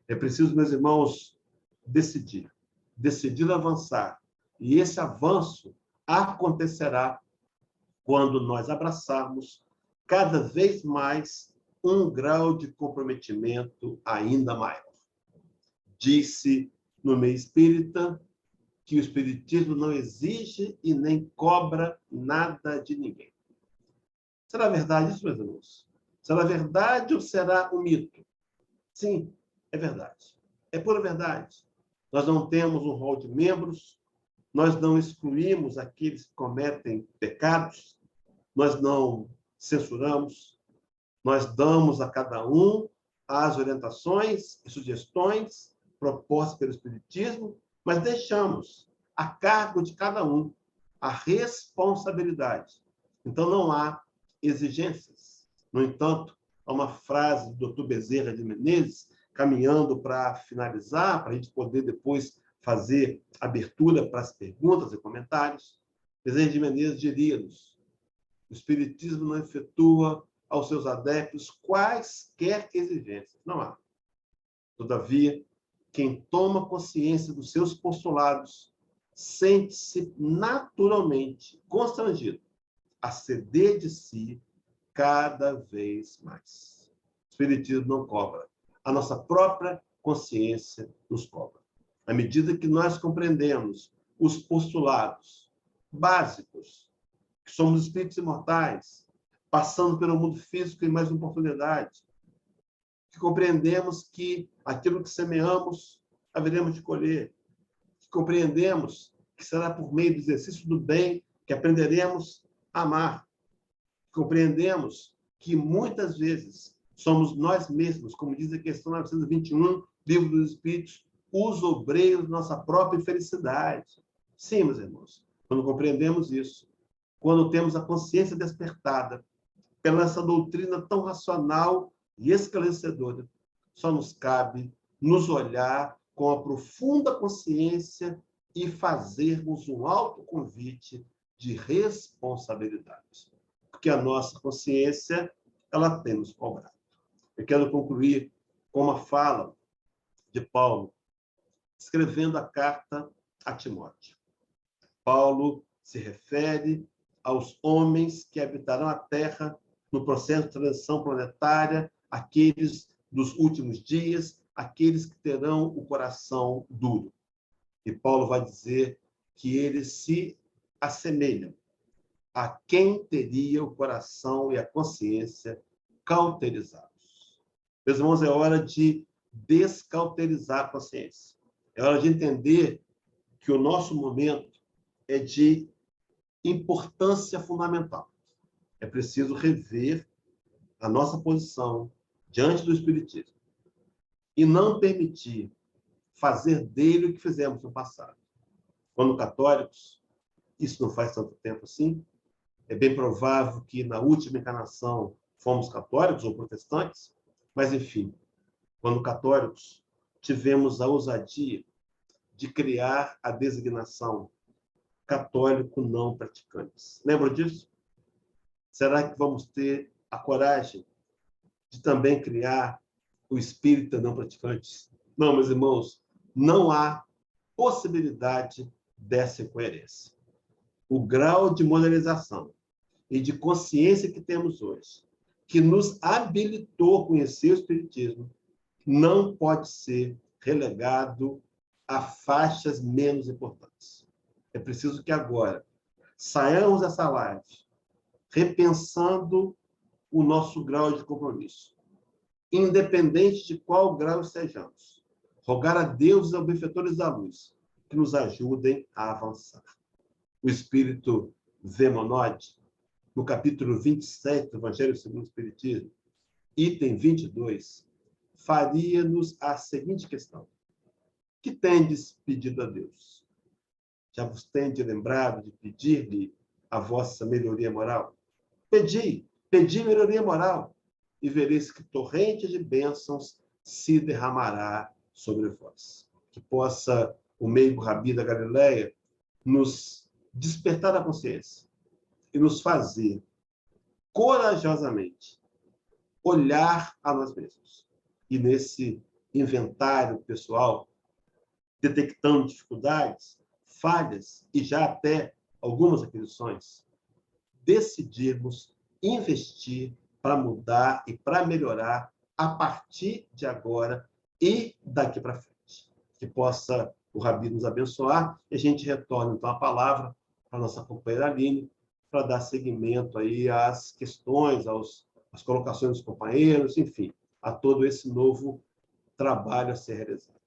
É preciso, meus irmãos, decidir avançar. E esse avanço acontecerá quando nós abraçarmos cada vez mais um grau de comprometimento ainda maior. Disse no meio espírita que o espiritismo não exige e nem cobra nada de ninguém. Será verdade isso, meus irmãos? Será verdade ou será um mito? Sim, é verdade. É pura verdade. Nós não temos um rol de membros, nós não excluímos aqueles que cometem pecados, nós não censuramos, nós damos a cada um as orientações e sugestões propostas pelo Espiritismo, mas deixamos a cargo de cada um a responsabilidade. Então, não há exigências. No entanto, há uma frase do Dr. Bezerra de Menezes, caminhando para finalizar, para a gente poder depois fazer abertura para as perguntas e comentários. Bezerra de Menezes diria-nos: o Espiritismo não efetua aos seus adeptos quaisquer exigências. Não há. Todavia, quem toma consciência dos seus postulados sente-se naturalmente constrangido a ceder de si cada vez mais. O Espiritismo não cobra. A nossa própria consciência nos cobra. À medida que nós compreendemos os postulados básicos, que somos espíritos imortais, passando pelo mundo físico em mais uma oportunidade, que compreendemos que aquilo que semeamos, haveremos de colher, que compreendemos que será por meio do exercício do bem que aprenderemos a amar, que compreendemos que muitas vezes somos nós mesmos, como diz a questão 921, Livro dos Espíritos, os obreiros da nossa própria felicidade. Sim, meus irmãos, quando compreendemos isso, quando temos a consciência despertada pela essa doutrina tão racional e esclarecedora, só nos cabe nos olhar com a profunda consciência e fazermos um autoconvite de responsabilidade. Porque a nossa consciência, ela tem nos cobrado. Eu quero concluir com uma fala de Paulo, escrevendo a carta a Timóteo. Paulo se refere aos homens que habitarão a Terra no processo de transição planetária, aqueles dos últimos dias, aqueles que terão o coração duro. E Paulo vai dizer que eles se assemelham a quem teria o coração e a consciência cauterizados. Meus irmãos, é hora de descauterizar a consciência. É hora de entender que o nosso momento é de importância fundamental. É preciso rever a nossa posição diante do Espiritismo e não permitir fazer dele o que fizemos no passado. Quando católicos, isso não faz tanto tempo assim, é bem provável que na última encarnação fomos católicos ou protestantes, mas, enfim, quando católicos, tivemos a ousadia de criar a designação católico não praticantes. Lembram disso? Será que vamos ter a coragem de também criar o espírita não praticante? Não, meus irmãos, não há possibilidade dessa incoerência. O grau de modernização e de consciência que temos hoje, que nos habilitou a conhecer o Espiritismo, não pode ser relegado a faixas menos importantes. É preciso que agora saiamos dessa live repensando o nosso grau de compromisso, independente de qual grau estejamos. Rogar a Deus e aos benfeitores da luz que nos ajudem a avançar. O Espírito Vemonode, no capítulo 27 do Evangelho segundo o Espiritismo, item 22, faria-nos a seguinte questão: que tendes pedido a Deus? Já vos tendes lembrado de pedir-lhe a vossa melhoria moral? Pedi melhoria moral, e vereis que torrente de bênçãos se derramará sobre vós. Que possa o meigo Rabi da Galileia nos despertar a consciência e nos fazer corajosamente olhar a nós mesmos. E nesse inventário pessoal, detectando dificuldades, falhas e já até algumas aquisições, decidirmos investir para mudar e para melhorar a partir de agora e daqui para frente. Que possa o Rabi nos abençoar e a gente retorne, então, a palavra para a nossa companheira Aline, para dar seguimento aí às questões, às colocações dos companheiros, enfim, a todo esse novo trabalho a ser realizado.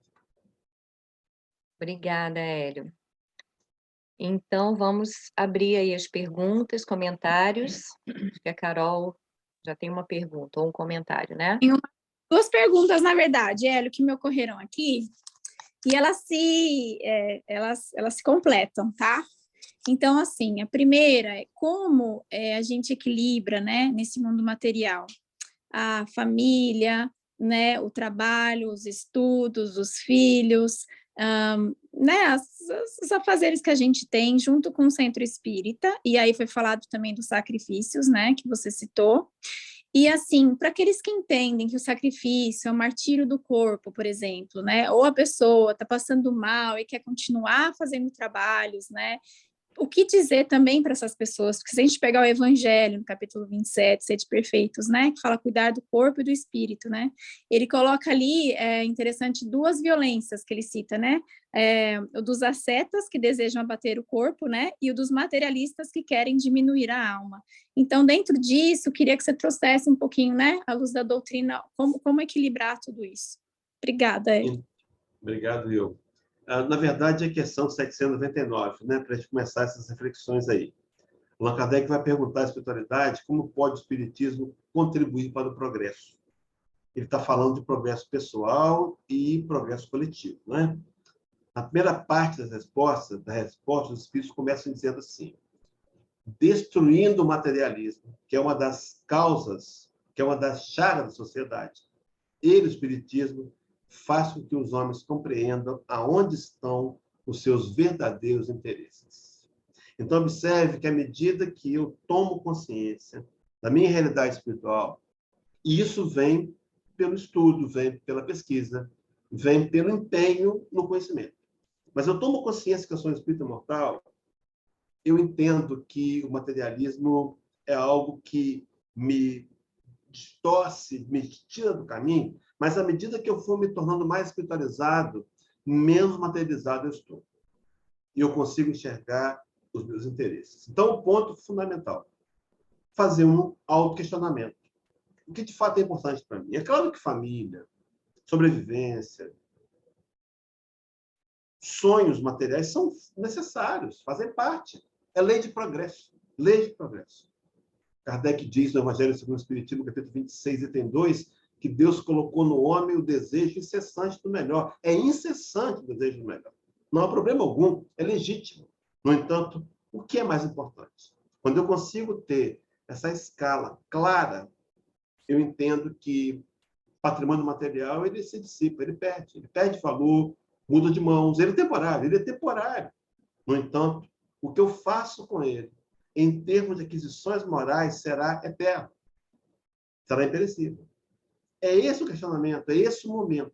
Obrigada, Hélio. Então, vamos abrir aí as perguntas, comentários. Acho que a Carol já tem uma pergunta ou um comentário, né? Tem duas perguntas, na verdade, Hélio, que me ocorreram aqui, e elas se completam, tá? Então, assim, a primeira é como a gente equilibra, né, nesse mundo material, a família, né, o trabalho, os estudos, os filhos, né, os afazeres que a gente tem junto com o centro espírita, e aí foi falado também dos sacrifícios, né, que você citou. E assim, para aqueles que entendem que o sacrifício é o martírio do corpo, por exemplo, né, ou a pessoa está passando mal e quer continuar fazendo trabalhos, né, o que dizer também para essas pessoas? Porque se a gente pegar o Evangelho, no capítulo 27, Sede Perfeitos, né, que fala cuidar do corpo e do espírito, né, ele coloca ali, interessante, duas violências que ele cita, né, o dos ascetas, que desejam abater o corpo, né, e o dos materialistas, que querem diminuir a alma. Então, dentro disso, queria que você trouxesse um pouquinho, né, à luz da doutrina, como equilibrar tudo isso. Obrigada, Hélio. Obrigado, eu. Na verdade, é questão 799, né, para a gente começar essas reflexões aí. O Allan Kardec vai perguntar à espiritualidade como pode o espiritismo contribuir para o progresso. Ele está falando de progresso pessoal e progresso coletivo, né? Na primeira parte da resposta, os espíritos começam dizendo assim: destruindo o materialismo, que é uma das causas, que é uma das chagas da sociedade. Ele, o espiritismo, faz com que os homens compreendam aonde estão os seus verdadeiros interesses. Então, observe que à medida que eu tomo consciência da minha realidade espiritual, e isso vem pelo estudo, vem pela pesquisa, vem pelo empenho no conhecimento. Mas eu tomo consciência que eu sou um espírito imortal, eu entendo que o materialismo é algo que me distorce, me tira do caminho, mas à medida que eu for me tornando mais espiritualizado, menos materializado eu estou. E eu consigo enxergar os meus interesses. Então, o ponto fundamental, fazer um autoquestionamento. O que de fato é importante para mim? É claro que família, sobrevivência, sonhos materiais são necessários, fazem parte. É lei de progresso. Lei de progresso. Kardec diz no Evangelho segundo o Espiritismo, capítulo 26, item 2, que Deus colocou no homem o desejo incessante do melhor. É incessante o desejo do melhor. Não há problema algum, é legítimo. No entanto, o que é mais importante? Quando eu consigo ter essa escala clara, eu entendo que patrimônio material ele se dissipa, ele perde valor, muda de mãos, ele é temporário. No entanto, o que eu faço com ele, em termos de aquisições morais, será eterno, será imperecível. É esse o questionamento, é esse o momento.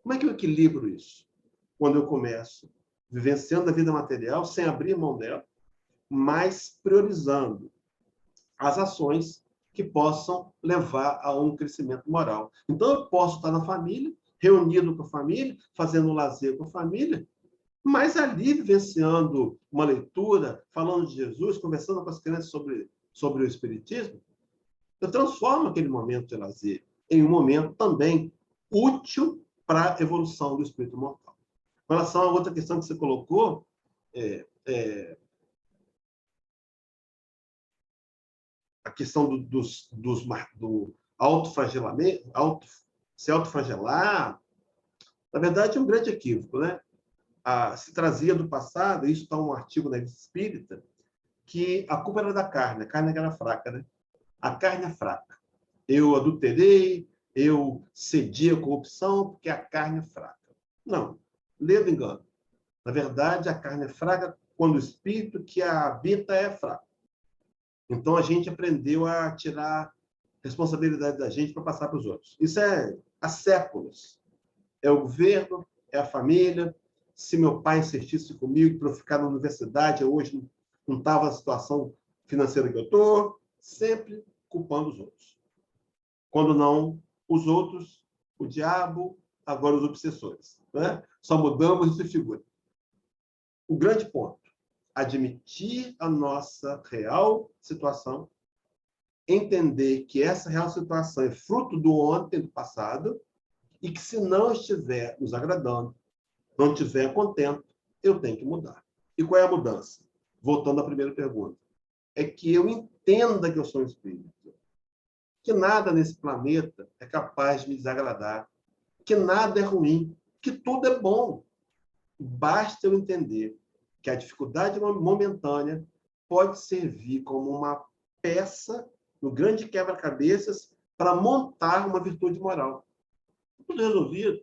Como é que eu equilibro isso? Quando eu começo vivenciando a vida material, sem abrir mão dela, mas priorizando as ações que possam levar a um crescimento moral. Então, eu posso estar na família, reunido com a família, fazendo um lazer com a família, mas ali vivenciando uma leitura, falando de Jesus, conversando com as crianças sobre o Espiritismo, eu transformo aquele momento de lazer em um momento também útil para a evolução do espírito mortal. Com relação a outra questão que você colocou, a questão do autoflagelamento, se autoflagelar, na verdade é um grande equívoco, né? Se trazia do passado, isso está um artigo na Revista Espírita, que a culpa era da carne, a carne era fraca, né? A carne é fraca. Eu adulterei, eu cedi a corrupção porque a carne é fraca. Não, ledo engano. Na verdade, a carne é fraca quando o espírito que a habita é fraco. Então, a gente aprendeu a tirar responsabilidade da gente para passar para os outros. Isso é há séculos. É o governo, é a família. Se meu pai insistisse comigo para eu ficar na universidade, eu hoje não estava na situação financeira que eu estou, sempre culpando os outros. Quando não os outros, o diabo, agora os obsessores. Né? Só mudamos de figura. O grande ponto, admitir a nossa real situação, entender que essa real situação é fruto do ontem, do passado, e que se não estiver nos agradando, não estiver contente, eu tenho que mudar. E qual é a mudança? Voltando à primeira pergunta. É que eu entenda que eu sou um espírito. Que nada nesse planeta é capaz de me desagradar. Que nada é ruim. Que tudo é bom. Basta eu entender que a dificuldade momentânea pode servir como uma peça no grande quebra-cabeças para montar uma virtude moral. Tudo resolvido.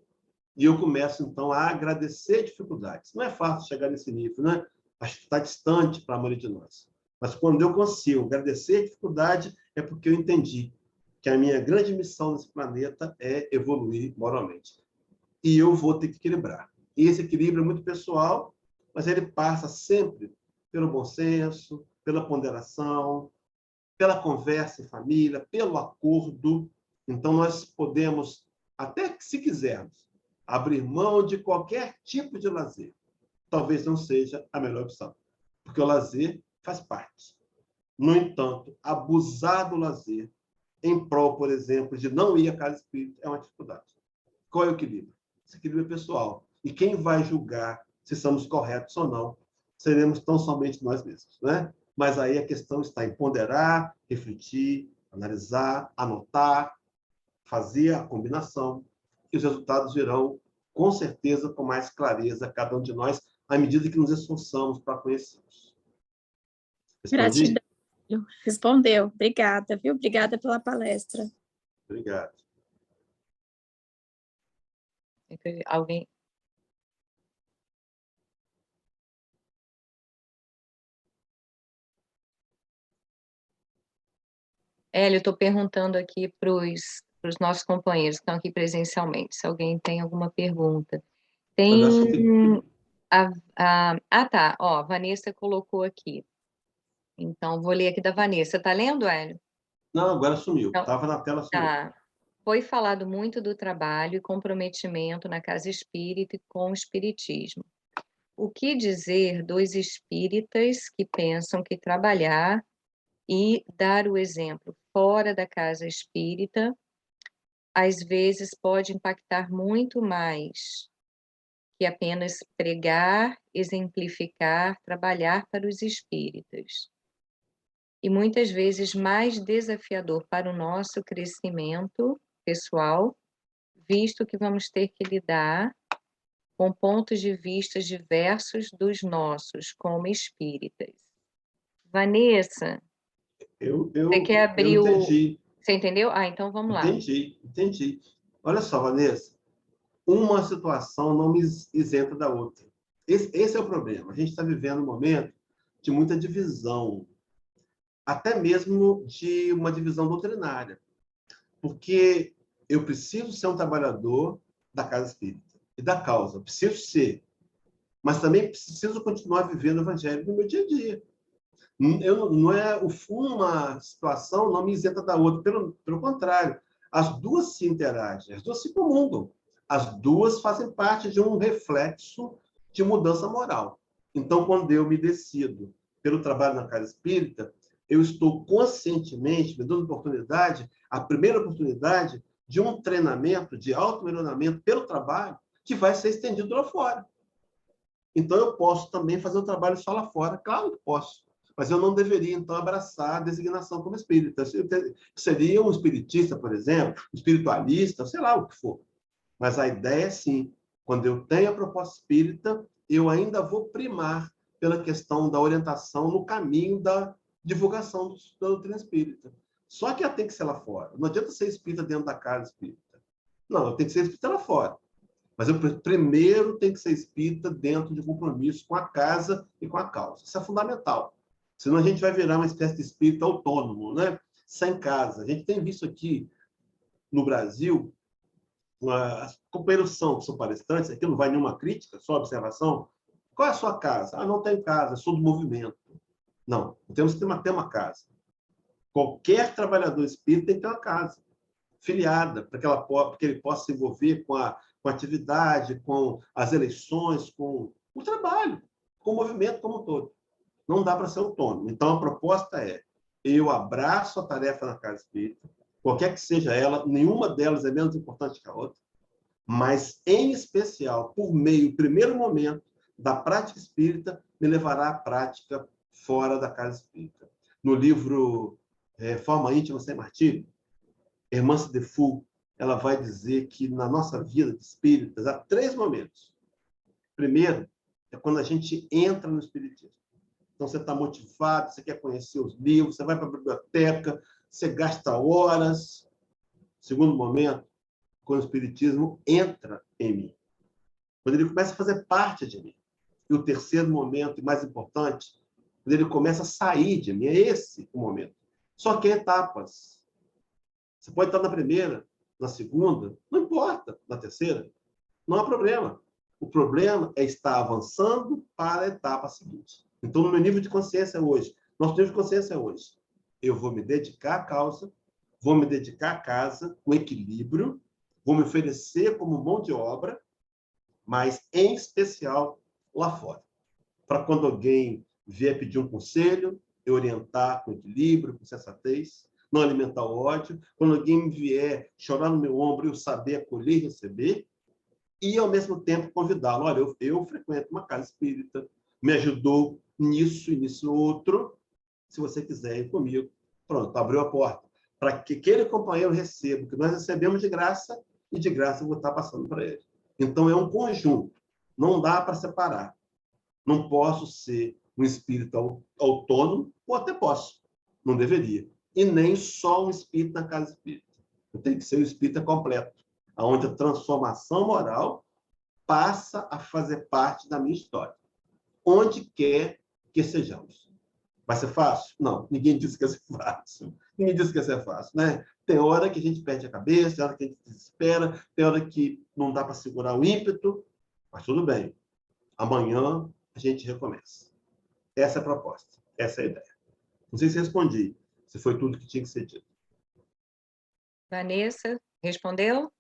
E eu começo, então, a agradecer dificuldades. Não é fácil chegar nesse nível, né? Acho que está distante para a maioria de nós. Mas quando eu consigo agradecer a dificuldade, é porque eu entendi que a minha grande missão nesse planeta é evoluir moralmente. E eu vou ter que equilibrar. E esse equilíbrio é muito pessoal, mas ele passa sempre pelo bom senso, pela ponderação, pela conversa em família, pelo acordo. Então, nós podemos, até que se quisermos, abrir mão de qualquer tipo de lazer. Talvez não seja a melhor opção, porque o lazer faz parte. No entanto, abusar do lazer em prol, por exemplo, de não ir à casa espírita é uma dificuldade. Qual é o equilíbrio? Esse equilíbrio é pessoal. E quem vai julgar se somos corretos ou não, seremos tão somente nós mesmos, né? Mas aí a questão está em ponderar, refletir, analisar, anotar, fazer a combinação, e os resultados virão, com certeza, com mais clareza a cada um de nós, à medida que nos esforçamos para conhecê-los. Gratidão. Respondeu. Obrigada, viu? Obrigada pela palestra. Obrigado. Alguém? Hélio, estou perguntando aqui para os nossos companheiros que estão aqui presencialmente, se alguém tem alguma pergunta. Tem... tá. Ó, a Vanessa colocou aqui. Então, vou ler aqui da Vanessa. Está lendo, Hélio? Não, agora sumiu. Estava na tela, sumiu. Tá. Foi falado muito do trabalho e comprometimento na casa espírita e com o espiritismo. O que dizer dos espíritas que pensam que trabalhar e dar o exemplo fora da casa espírita, às vezes pode impactar muito mais que apenas pregar, exemplificar, trabalhar para os espíritas? E muitas vezes mais desafiador para o nosso crescimento pessoal, visto que vamos ter que lidar com pontos de vista diversos dos nossos, como espíritas. Vanessa, você quer abrir eu entendi. Você entendeu? Então vamos lá. Entendi. Olha só, Vanessa, uma situação não me isenta da outra. Esse é o problema. A gente está vivendo um momento de muita divisão, até mesmo de uma divisão doutrinária. Porque eu preciso ser um trabalhador da casa espírita e da causa. Preciso ser. Mas também preciso continuar vivendo o evangelho no meu dia a dia. Não é uma situação não me isenta da outra. Pelo contrário, as duas se interagem, as duas se comungam. As duas fazem parte de um reflexo de mudança moral. Então, quando eu me decido pelo trabalho na casa espírita, eu estou conscientemente me dando oportunidade, a primeira oportunidade de um treinamento de auto-melhoramento pelo trabalho que vai ser estendido lá fora. Então, eu posso também fazer um trabalho só lá fora. Claro que posso. Mas eu não deveria, então, abraçar a designação como espírita. Seria um espiritista, por exemplo, um espiritualista, sei lá o que for. Mas a ideia é, sim, quando eu tenho a proposta espírita, eu ainda vou primar pela questão da orientação no caminho da divulgação da doutrina espírita. Só que ela tem que ser lá fora. Não adianta ser espírita dentro da casa espírita. Não, eu tenho que ser espírita lá fora. Mas eu primeiro tenho que ser espírita dentro de compromisso com a casa e com a causa. Isso é fundamental. Senão a gente vai virar uma espécie de espírito autônomo, né? Sem casa. A gente tem visto aqui no Brasil, companheiros que são palestrantes, aqui não vai nenhuma crítica, só observação. Qual é a sua casa? Não tem casa, sou do movimento. Não temos que ter uma casa. Qualquer trabalhador espírita tem que ter uma casa filiada, para que ele possa se envolver com a atividade, com as eleições, com o trabalho, com o movimento como um todo. Não dá para ser autônomo. Então, a proposta é: eu abraço a tarefa na casa espírita, qualquer que seja ela, nenhuma delas é menos importante que a outra, mas, em especial, por meio, primeiro momento, da prática espírita, me levará à prática fora da casa espírita. No livro Forma Íntima Sem Martírio, Hermance de Foucault, ela vai dizer que na nossa vida de espíritas há 3 momentos. Primeiro, é quando a gente entra no espiritismo. Então, você está motivado, você quer conhecer os livros, você vai para a biblioteca, você gasta horas. Segundo momento, quando o espiritismo entra em mim, quando ele começa a fazer parte de mim. E o terceiro momento, e mais importante, quando ele começa a sair de mim. É esse o momento. Só que é etapas. Você pode estar na primeira, na segunda, não importa, na terceira, não há problema. O problema é estar avançando para a etapa seguinte. Então, no meu nível de consciência hoje, nosso nível de consciência hoje, eu vou me dedicar à causa, vou me dedicar à casa com equilíbrio, vou me oferecer como mão de obra, mas, em especial, lá fora. Para quando alguém vier pedir um conselho, eu orientar com equilíbrio, com sensatez, não alimentar o ódio. Quando alguém vier chorar no meu ombro, eu saber acolher e receber, e, ao mesmo tempo, convidá-lo. Olha, eu frequento uma casa espírita, me ajudou nisso e nisso outro, se você quiser ir comigo. Pronto, abriu a porta. Para que aquele companheiro receba o que nós recebemos de graça, e de graça eu vou estar passando para ele. Então, é um conjunto. Não dá para separar. Não posso ser um espírito autônomo, ou até posso, não deveria. E nem só um espírito na casa espírita. Eu tenho que ser um espírita completo, onde a transformação moral passa a fazer parte da minha história, onde quer que sejamos. Vai ser fácil? Não, ninguém disse que ia ser fácil. Ninguém disse que ia ser fácil, né? Tem hora que a gente perde a cabeça, tem hora que a gente desespera, tem hora que não dá para segurar o ímpeto, mas tudo bem. Amanhã a gente recomeça. Essa é a proposta, essa é a ideia. Não sei se respondi, se foi tudo que tinha que ser dito. Vanessa, respondeu?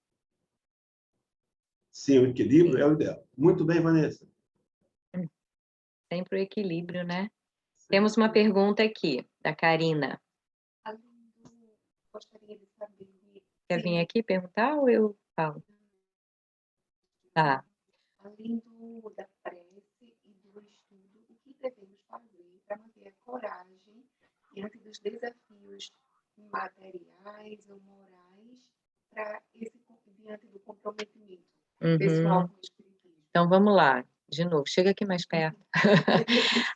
Sim, o equilíbrio é o ideal. Muito bem, Vanessa. Sempre o equilíbrio, né? Temos uma pergunta aqui, da Karina. Gostaria de saber... Quer vir aqui perguntar ou eu falo? Tá. Além da prece e do estudo, o que devemos fazer para manter a coragem diante dos desafios materiais ou morais, diante do comprometimento pessoal com o espiritismo? Então, vamos lá. De novo, chega aqui mais perto.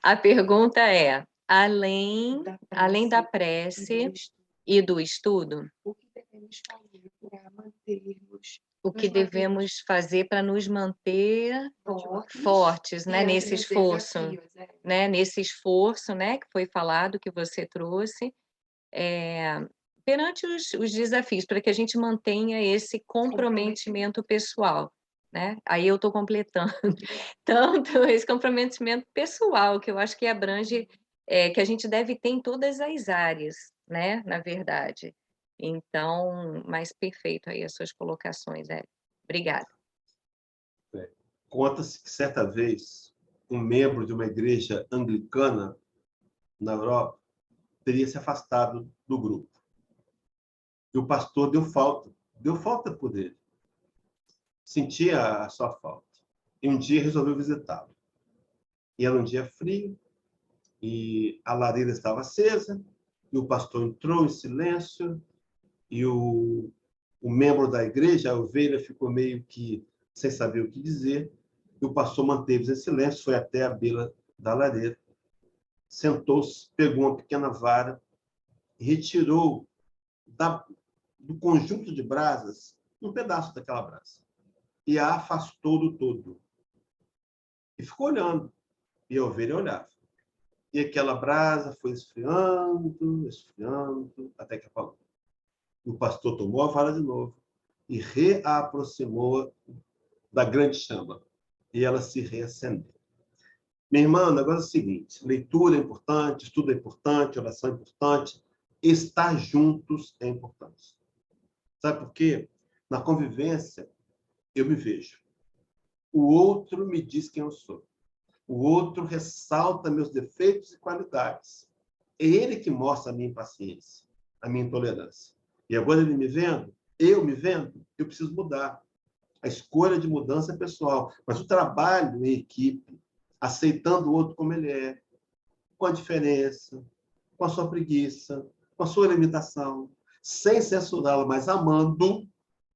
A pergunta é, além da prece e do estudo, o que devemos fazer para mantermos... O que devemos fazer para nos manter fortes, né, nesse esforço, né, que foi falado, que você trouxe, perante os desafios, para que a gente mantenha esse comprometimento pessoal, né? Aí eu estou completando tanto esse comprometimento pessoal, que eu acho que abrange, que a gente deve ter em todas as áreas, né, na verdade. Então, mais perfeito aí as suas colocações, Obrigada. Conta-se que, certa vez, um membro de uma igreja anglicana na Europa teria se afastado do grupo. E o pastor deu falta por ele. Sentia a sua falta. E um dia resolveu visitá-lo. E era um dia frio, e a lareira estava acesa, e o pastor entrou em silêncio, e o membro da igreja, a ovelha, ficou meio que sem saber o que dizer, e o pastor manteve-se em silêncio, foi até a beira da lareira, sentou-se, pegou uma pequena vara, e retirou do conjunto de brasas um pedaço daquela brasa, e a afastou do todo. E ficou olhando, e a ovelha olhava. E aquela brasa foi esfriando, esfriando, até que apagou. O pastor tomou a vara de novo e reaproximou da grande chama. E ela se reacendeu. Minha irmã, o negócio é o seguinte: leitura é importante, estudo é importante, oração é importante, estar juntos é importante. Sabe por quê? Na convivência, eu me vejo. O outro me diz quem eu sou. O outro ressalta meus defeitos e qualidades. É ele que mostra a minha impaciência, a minha intolerância. E agora ele me vendo, eu preciso mudar. A escolha de mudança é pessoal, mas o trabalho em equipe, aceitando o outro como ele é, com a diferença, com a sua preguiça, com a sua limitação, sem censurá-lo, mas amando,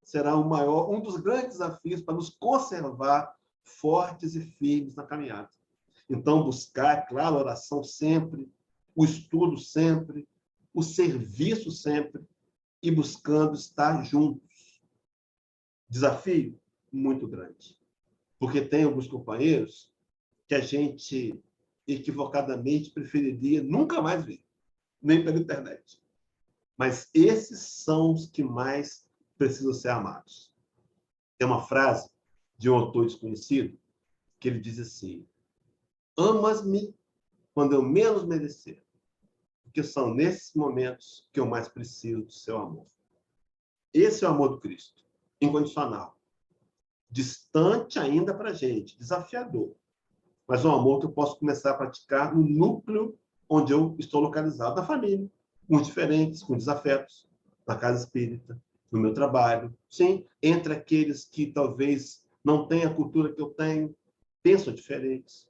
será um dos grandes desafios para nos conservar fortes e firmes na caminhada. Então, buscar, claro, a oração sempre, o estudo sempre, o serviço sempre, e buscando estar juntos. Desafio muito grande. Porque tem alguns companheiros que a gente equivocadamente preferiria nunca mais ver, nem pela internet. Mas esses são os que mais precisam ser amados. Tem uma frase de um autor desconhecido que ele diz assim: amas-me quando eu menos merecer, porque são nesses momentos que eu mais preciso do seu amor. Esse é o amor do Cristo, incondicional, distante ainda para a gente, desafiador, mas um amor que eu posso começar a praticar no núcleo onde eu estou localizado, na família, com os diferentes, com desafetos, na casa espírita, no meu trabalho, sim, entre aqueles que talvez não tenham a cultura que eu tenho, pensam diferentes.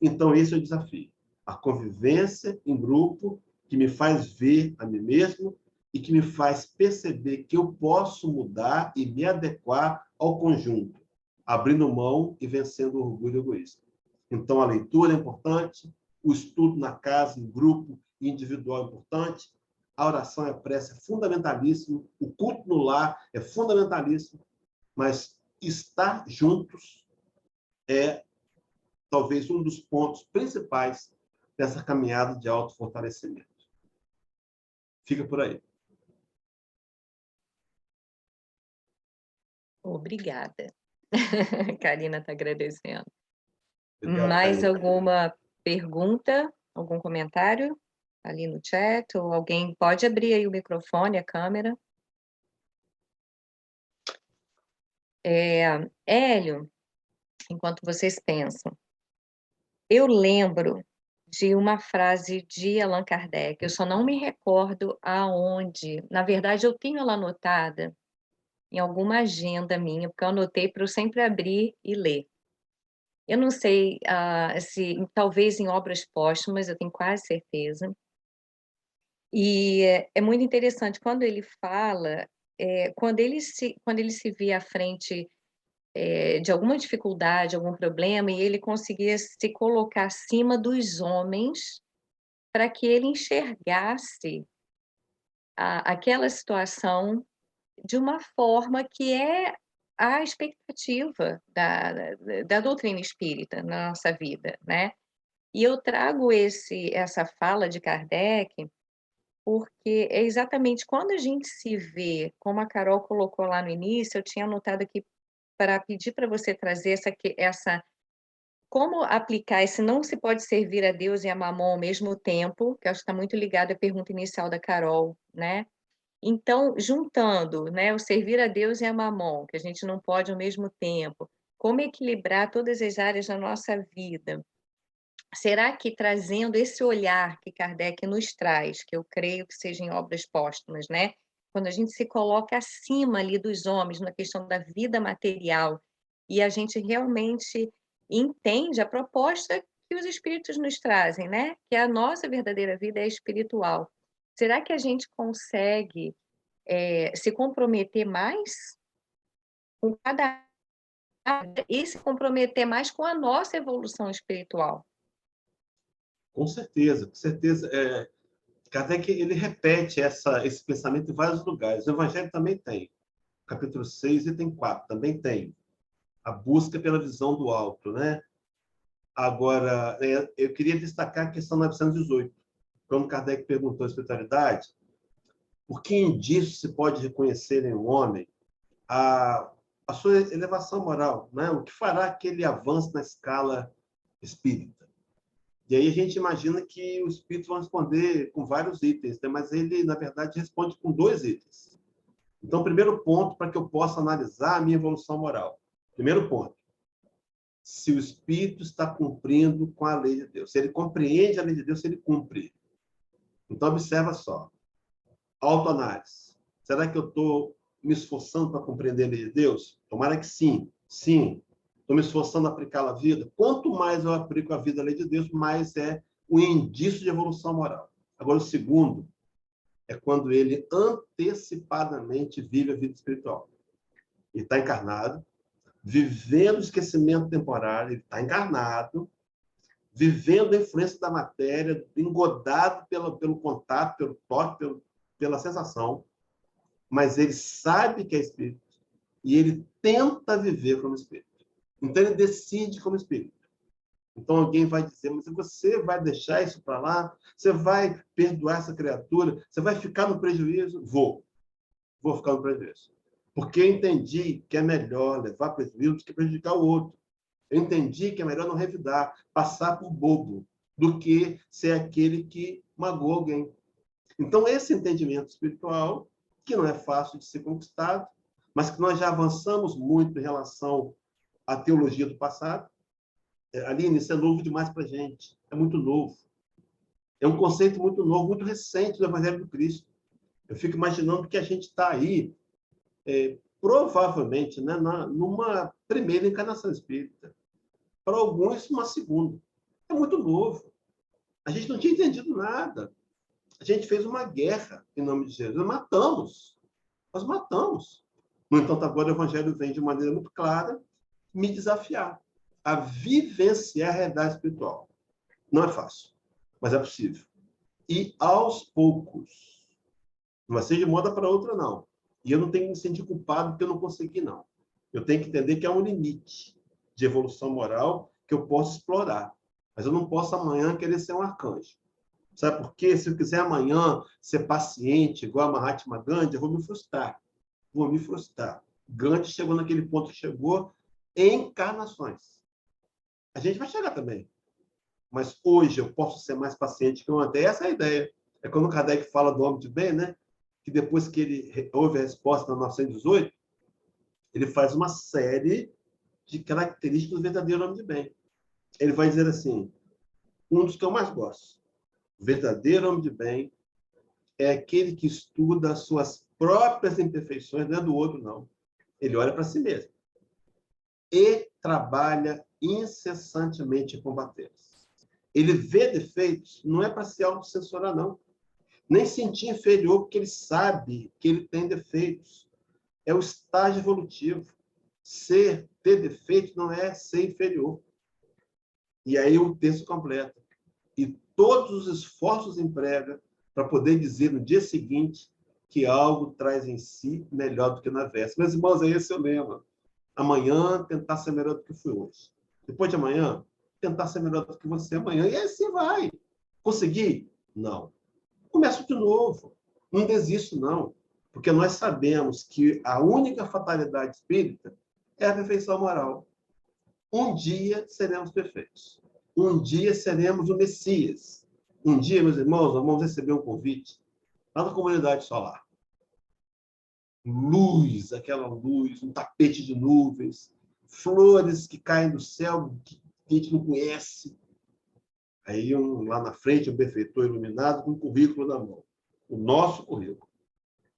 Então, esse é o desafio. A convivência em grupo que me faz ver a mim mesmo e que me faz perceber que eu posso mudar e me adequar ao conjunto, abrindo mão e vencendo o orgulho e o egoísmo. Então, a leitura é importante, o estudo na casa, em grupo e individual é importante, a oração e a prece é fundamentalíssimo, o culto no lar é fundamentalíssimo, mas estar juntos é talvez um dos pontos principais dessa caminhada de autofortalecimento. Fica por aí. Obrigada. Karina está agradecendo. Obrigado, Mais Karina. alguma pergunta, algum comentário ali no chat? Ou alguém pode abrir aí o microfone, a câmera? Hélio, enquanto vocês pensam, eu lembro de uma frase de Allan Kardec, eu só não me recordo aonde. Na verdade, eu tenho ela anotada em alguma agenda minha, porque eu anotei para eu sempre abrir e ler. Eu não sei se talvez em obras póstumas, eu tenho quase certeza. E é muito interessante quando ele fala, quando ele se via à frente de alguma dificuldade, algum problema, e ele conseguia se colocar acima dos homens para que ele enxergasse aquela situação de uma forma que é a expectativa da doutrina espírita na nossa vida, né? E eu trago essa fala de Kardec porque é exatamente quando a gente se vê, como a Carol colocou lá no início, eu tinha anotado aqui para pedir para você trazer essa como aplicar esse não se pode servir a Deus e a Mamon ao mesmo tempo, que eu acho que está muito ligado à pergunta inicial da Carol, né? Então, juntando, né, o servir a Deus e a Mamon, que a gente não pode ao mesmo tempo, como equilibrar todas as áreas da nossa vida? Será que trazendo esse olhar que Kardec nos traz, que eu creio que seja em obras póstumas, né? Quando a gente se coloca acima ali dos homens na questão da vida material e a gente realmente entende a proposta que os espíritos nos trazem, né? Que a nossa verdadeira vida é espiritual. Será que a gente consegue se comprometer mais com cada e se comprometer mais com a nossa evolução espiritual? Com certeza, com certeza. Kardec ele repete esse pensamento em vários lugares. O Evangelho também tem. Capítulo 6, item 4, também tem. A busca pela visão do alto, né? Agora, eu queria destacar a questão 918. Quando Kardec perguntou a espiritualidade, por que indício se pode reconhecer em um homem a sua elevação moral, né? O que fará que ele avance na escala espírita? E aí a gente imagina que o Espírito vai responder com vários itens, né? Mas ele, na verdade, responde com 2 itens. Então, primeiro ponto, para que eu possa analisar a minha evolução moral. Primeiro ponto, se o Espírito está cumprindo com a lei de Deus. Se ele compreende a lei de Deus, se ele cumpre. Então, observa só. Autoanálise. Será que eu estou me esforçando para compreender a lei de Deus? Tomara que sim. Sim. Estou me esforçando a aplicá-la à vida. Quanto mais eu aplico a vida à lei de Deus, mais é o indício de evolução moral. Agora, o segundo é quando ele antecipadamente vive a vida espiritual. Ele está encarnado, vivendo o esquecimento temporário, ele está encarnado, vivendo a influência da matéria, engodado pelo contato, pelo toque, pela sensação, mas ele sabe que é espírito e ele tenta viver como espírito. Então, ele decide como espírito. Então, alguém vai dizer, mas você vai deixar isso para lá? Você vai perdoar essa criatura? Você vai ficar no prejuízo? Vou ficar no prejuízo. Porque eu entendi que é melhor levar prejuízo do que prejudicar o outro. Eu entendi que é melhor não revidar, passar por bobo, do que ser aquele que magoou alguém. Então, esse entendimento espiritual, que não é fácil de ser conquistado, mas que nós já avançamos muito em relação à teologia do passado. Aline, isso é novo demais para a gente. É muito novo. É um conceito muito novo, muito recente do Evangelho do Cristo. Eu fico imaginando que a gente está aí, provavelmente, né, numa primeira encarnação espírita. Para alguns, uma segunda. É muito novo. A gente não tinha entendido nada. A gente fez uma guerra em nome de Jesus. Nós matamos. No entanto, agora o Evangelho vem de maneira muito clara me desafiar a vivenciar a realidade espiritual. Não é fácil, mas é possível. E aos poucos. Não vai ser de moda para outra, não. E eu não tenho que me sentir culpado porque eu não consegui, não. Eu tenho que entender que há um limite de evolução moral que eu posso explorar. Mas eu não posso amanhã querer ser um arcanjo. Sabe por quê? Se eu quiser amanhã ser paciente, igual a Mahatma Gandhi, eu vou me frustrar. Gandhi chegou naquele ponto que chegou em encarnações. A gente vai chegar também. Mas hoje eu posso ser mais paciente que ontem. Essa é a ideia. É quando o Kardec fala do homem de bem, né? Que depois que ele ouve a resposta na 918, ele faz uma série de características do verdadeiro homem de bem. Ele vai dizer assim, um dos que eu mais gosto. O verdadeiro homem de bem é aquele que estuda as suas próprias imperfeições, não é do outro, não. Ele olha para si mesmo. E trabalha incessantemente a combatê-los. Ele vê defeitos, não é para se autocensurar, não. Nem sentir inferior, porque ele sabe que ele tem defeitos. É o estágio evolutivo. Ter defeitos não é ser inferior. E aí o texto completa. E todos os esforços emprega para poder dizer no dia seguinte que algo traz em si melhor do que na véspera. Meus irmãos, é esse o lema. Amanhã, tentar ser melhor do que fui hoje. Depois de amanhã, tentar ser melhor do que você amanhã. E assim vai. Conseguir? Não. Começo de novo. Não desisto, não. Porque nós sabemos que a única fatalidade espírita é a perfeição moral. Um dia seremos perfeitos. Um dia seremos o Messias. Um dia, meus irmãos, nós vamos receber um convite lá na comunidade solar. Luz, aquela luz, um tapete de nuvens, flores que caem do céu que a gente não conhece. Aí, lá na frente, um benfeitor iluminado com um currículo na mão. O nosso currículo.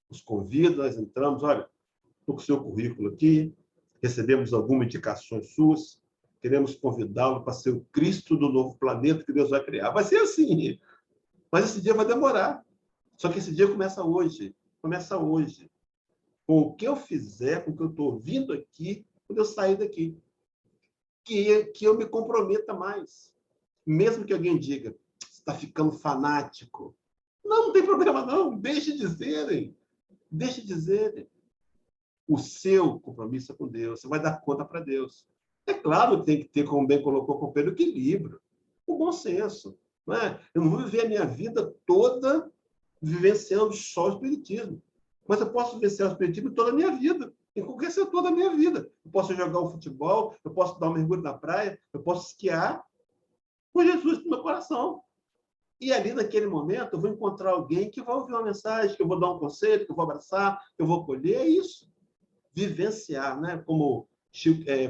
Os convida, nós entramos, olha, estou com o seu currículo aqui, recebemos algumas indicações suas, queremos convidá-lo para ser o Cristo do novo planeta que Deus vai criar. Vai ser assim, mas esse dia vai demorar. Só que esse dia começa hoje. Começa hoje. Com o que eu fizer, com o que eu estou ouvindo aqui, quando eu sair daqui. Que eu me comprometa mais. Mesmo que alguém diga, você está ficando fanático. Não tem problema, não. Deixe dizerem. Deixe dizerem. O seu compromisso é com Deus. Você vai dar conta para Deus. É claro que tem que ter, como bem colocou o companheiro, equilíbrio. O bom senso. Não é? Eu não vou viver a minha vida toda vivenciando só o espiritismo. Mas eu posso vivenciar o espiritismo toda a minha vida. Em qualquer setor da minha vida. Eu posso jogar o futebol, eu posso dar um mergulho na praia, eu posso esquiar. com Jesus no meu coração. E ali, naquele momento, eu vou encontrar alguém que vai ouvir uma mensagem, que eu vou dar um conselho, que eu vou abraçar, que eu vou colher. É isso. Vivenciar, né? Como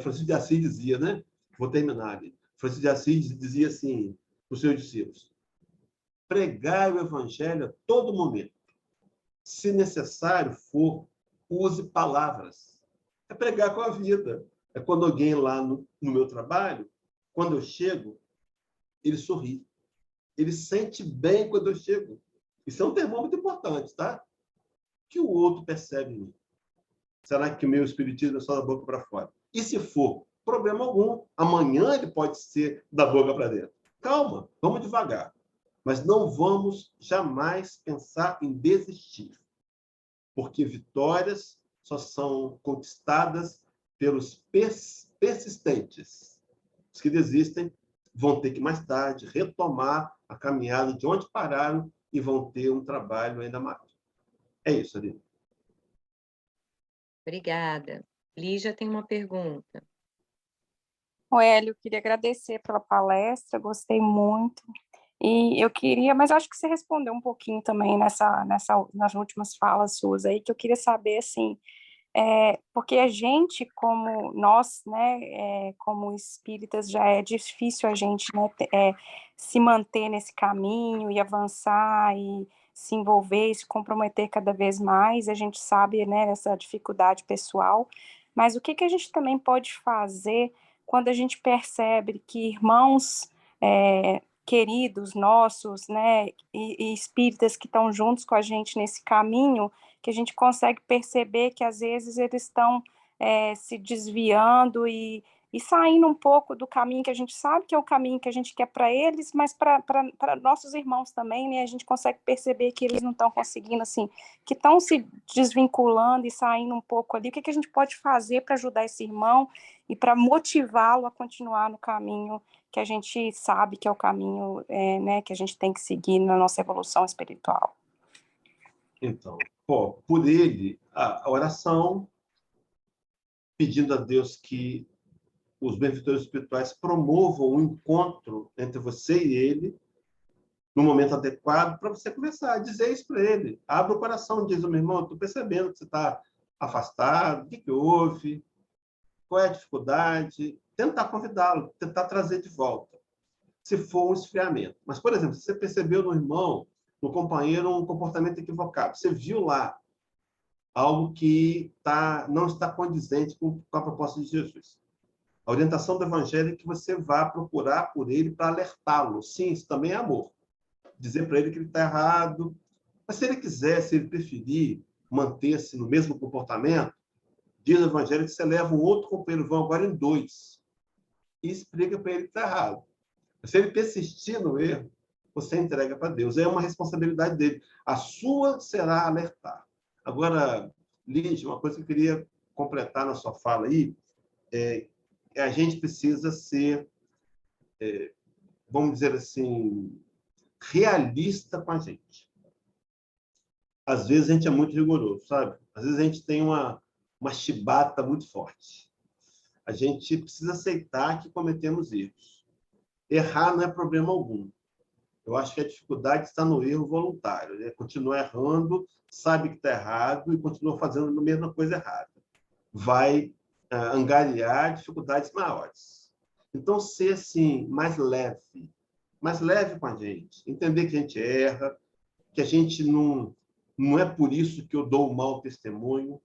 Francisco de Assis dizia, né? Vou terminar ali. Francisco de Assis dizia assim para os seus discípulos: pregai o evangelho a todo momento. Se necessário for, use palavras. É pregar com a vida. É quando alguém lá no meu trabalho, quando eu chego, ele sorri. Ele sente bem quando eu chego. Isso é um termômetro importante, tá? Que o outro percebe em mim. Será que o meu espiritismo é só da boca para fora? E se for, problema algum. Amanhã ele pode ser da boca para dentro. Calma, vamos devagar. Mas não vamos jamais pensar em desistir. Porque vitórias só são conquistadas pelos persistentes. Os que desistem vão ter que, mais tarde, retomar a caminhada de onde pararam e vão ter um trabalho ainda maior. É isso, Aline. Obrigada. Lígia tem uma pergunta. O Hélio, queria agradecer pela palestra, gostei muito. E eu queria, mas acho que você respondeu um pouquinho também nas últimas falas suas aí, que eu queria saber, assim, porque a gente, como nós, né, como espíritas, já é difícil a gente, né, se manter nesse caminho e avançar e se envolver e se comprometer cada vez mais. A gente sabe, né, essa dificuldade pessoal, mas o que que a gente também pode fazer quando a gente percebe que irmãos queridos nossos, né, e espíritas que estão juntos com a gente nesse caminho, que a gente consegue perceber que às vezes eles estão se desviando e saindo um pouco do caminho que a gente sabe que é o caminho que a gente quer para eles, mas para nossos irmãos também, né? A gente consegue perceber que eles não estão conseguindo, assim, que estão se desvinculando e saindo um pouco ali. O que que a gente pode fazer para ajudar esse irmão e para motivá-lo a continuar no caminho que a gente sabe que é o caminho, né, que a gente tem que seguir na nossa evolução espiritual? Então, por ele, a oração, pedindo a Deus que os benfeitores espirituais promovam o encontro entre você e ele no momento adequado para você conversar, dizer isso para ele. Abra o coração, diz: meu irmão, estou percebendo que você está afastado, o que houve, qual é a dificuldade, tentar convidá-lo, tentar trazer de volta, se for um esfriamento. Mas, por exemplo, se você percebeu no irmão, no companheiro, um comportamento equivocado, você viu lá algo que não está condizente com a proposta de Jesus. A orientação do Evangelho é que você vá procurar por ele para alertá-lo. Sim, isso também é amor. Dizer para ele que ele está errado. Mas se ele quiser, se ele preferir manter-se no mesmo comportamento, diz o Evangelho que você leva um outro companheiro, vão agora em 2, e explica para ele que está errado. Se ele persistir no erro, você entrega para Deus. É uma responsabilidade dele. A sua será alertar. Agora, Lígia, uma coisa que eu queria completar na sua fala aí, a gente precisa ser, vamos dizer assim, realista com a gente. Às vezes a gente é muito rigoroso, sabe? Às vezes a gente tem uma chibata muito forte. A gente precisa aceitar que cometemos erros. Errar não é problema algum. Eu acho que a dificuldade está no erro voluntário, né? Continua errando, sabe que está errado e continua fazendo a mesma coisa errada. Vai angariar dificuldades maiores. Então, ser assim, mais leve com a gente. Entender que a gente erra, que a gente não é por isso que eu dou um mau testemunho.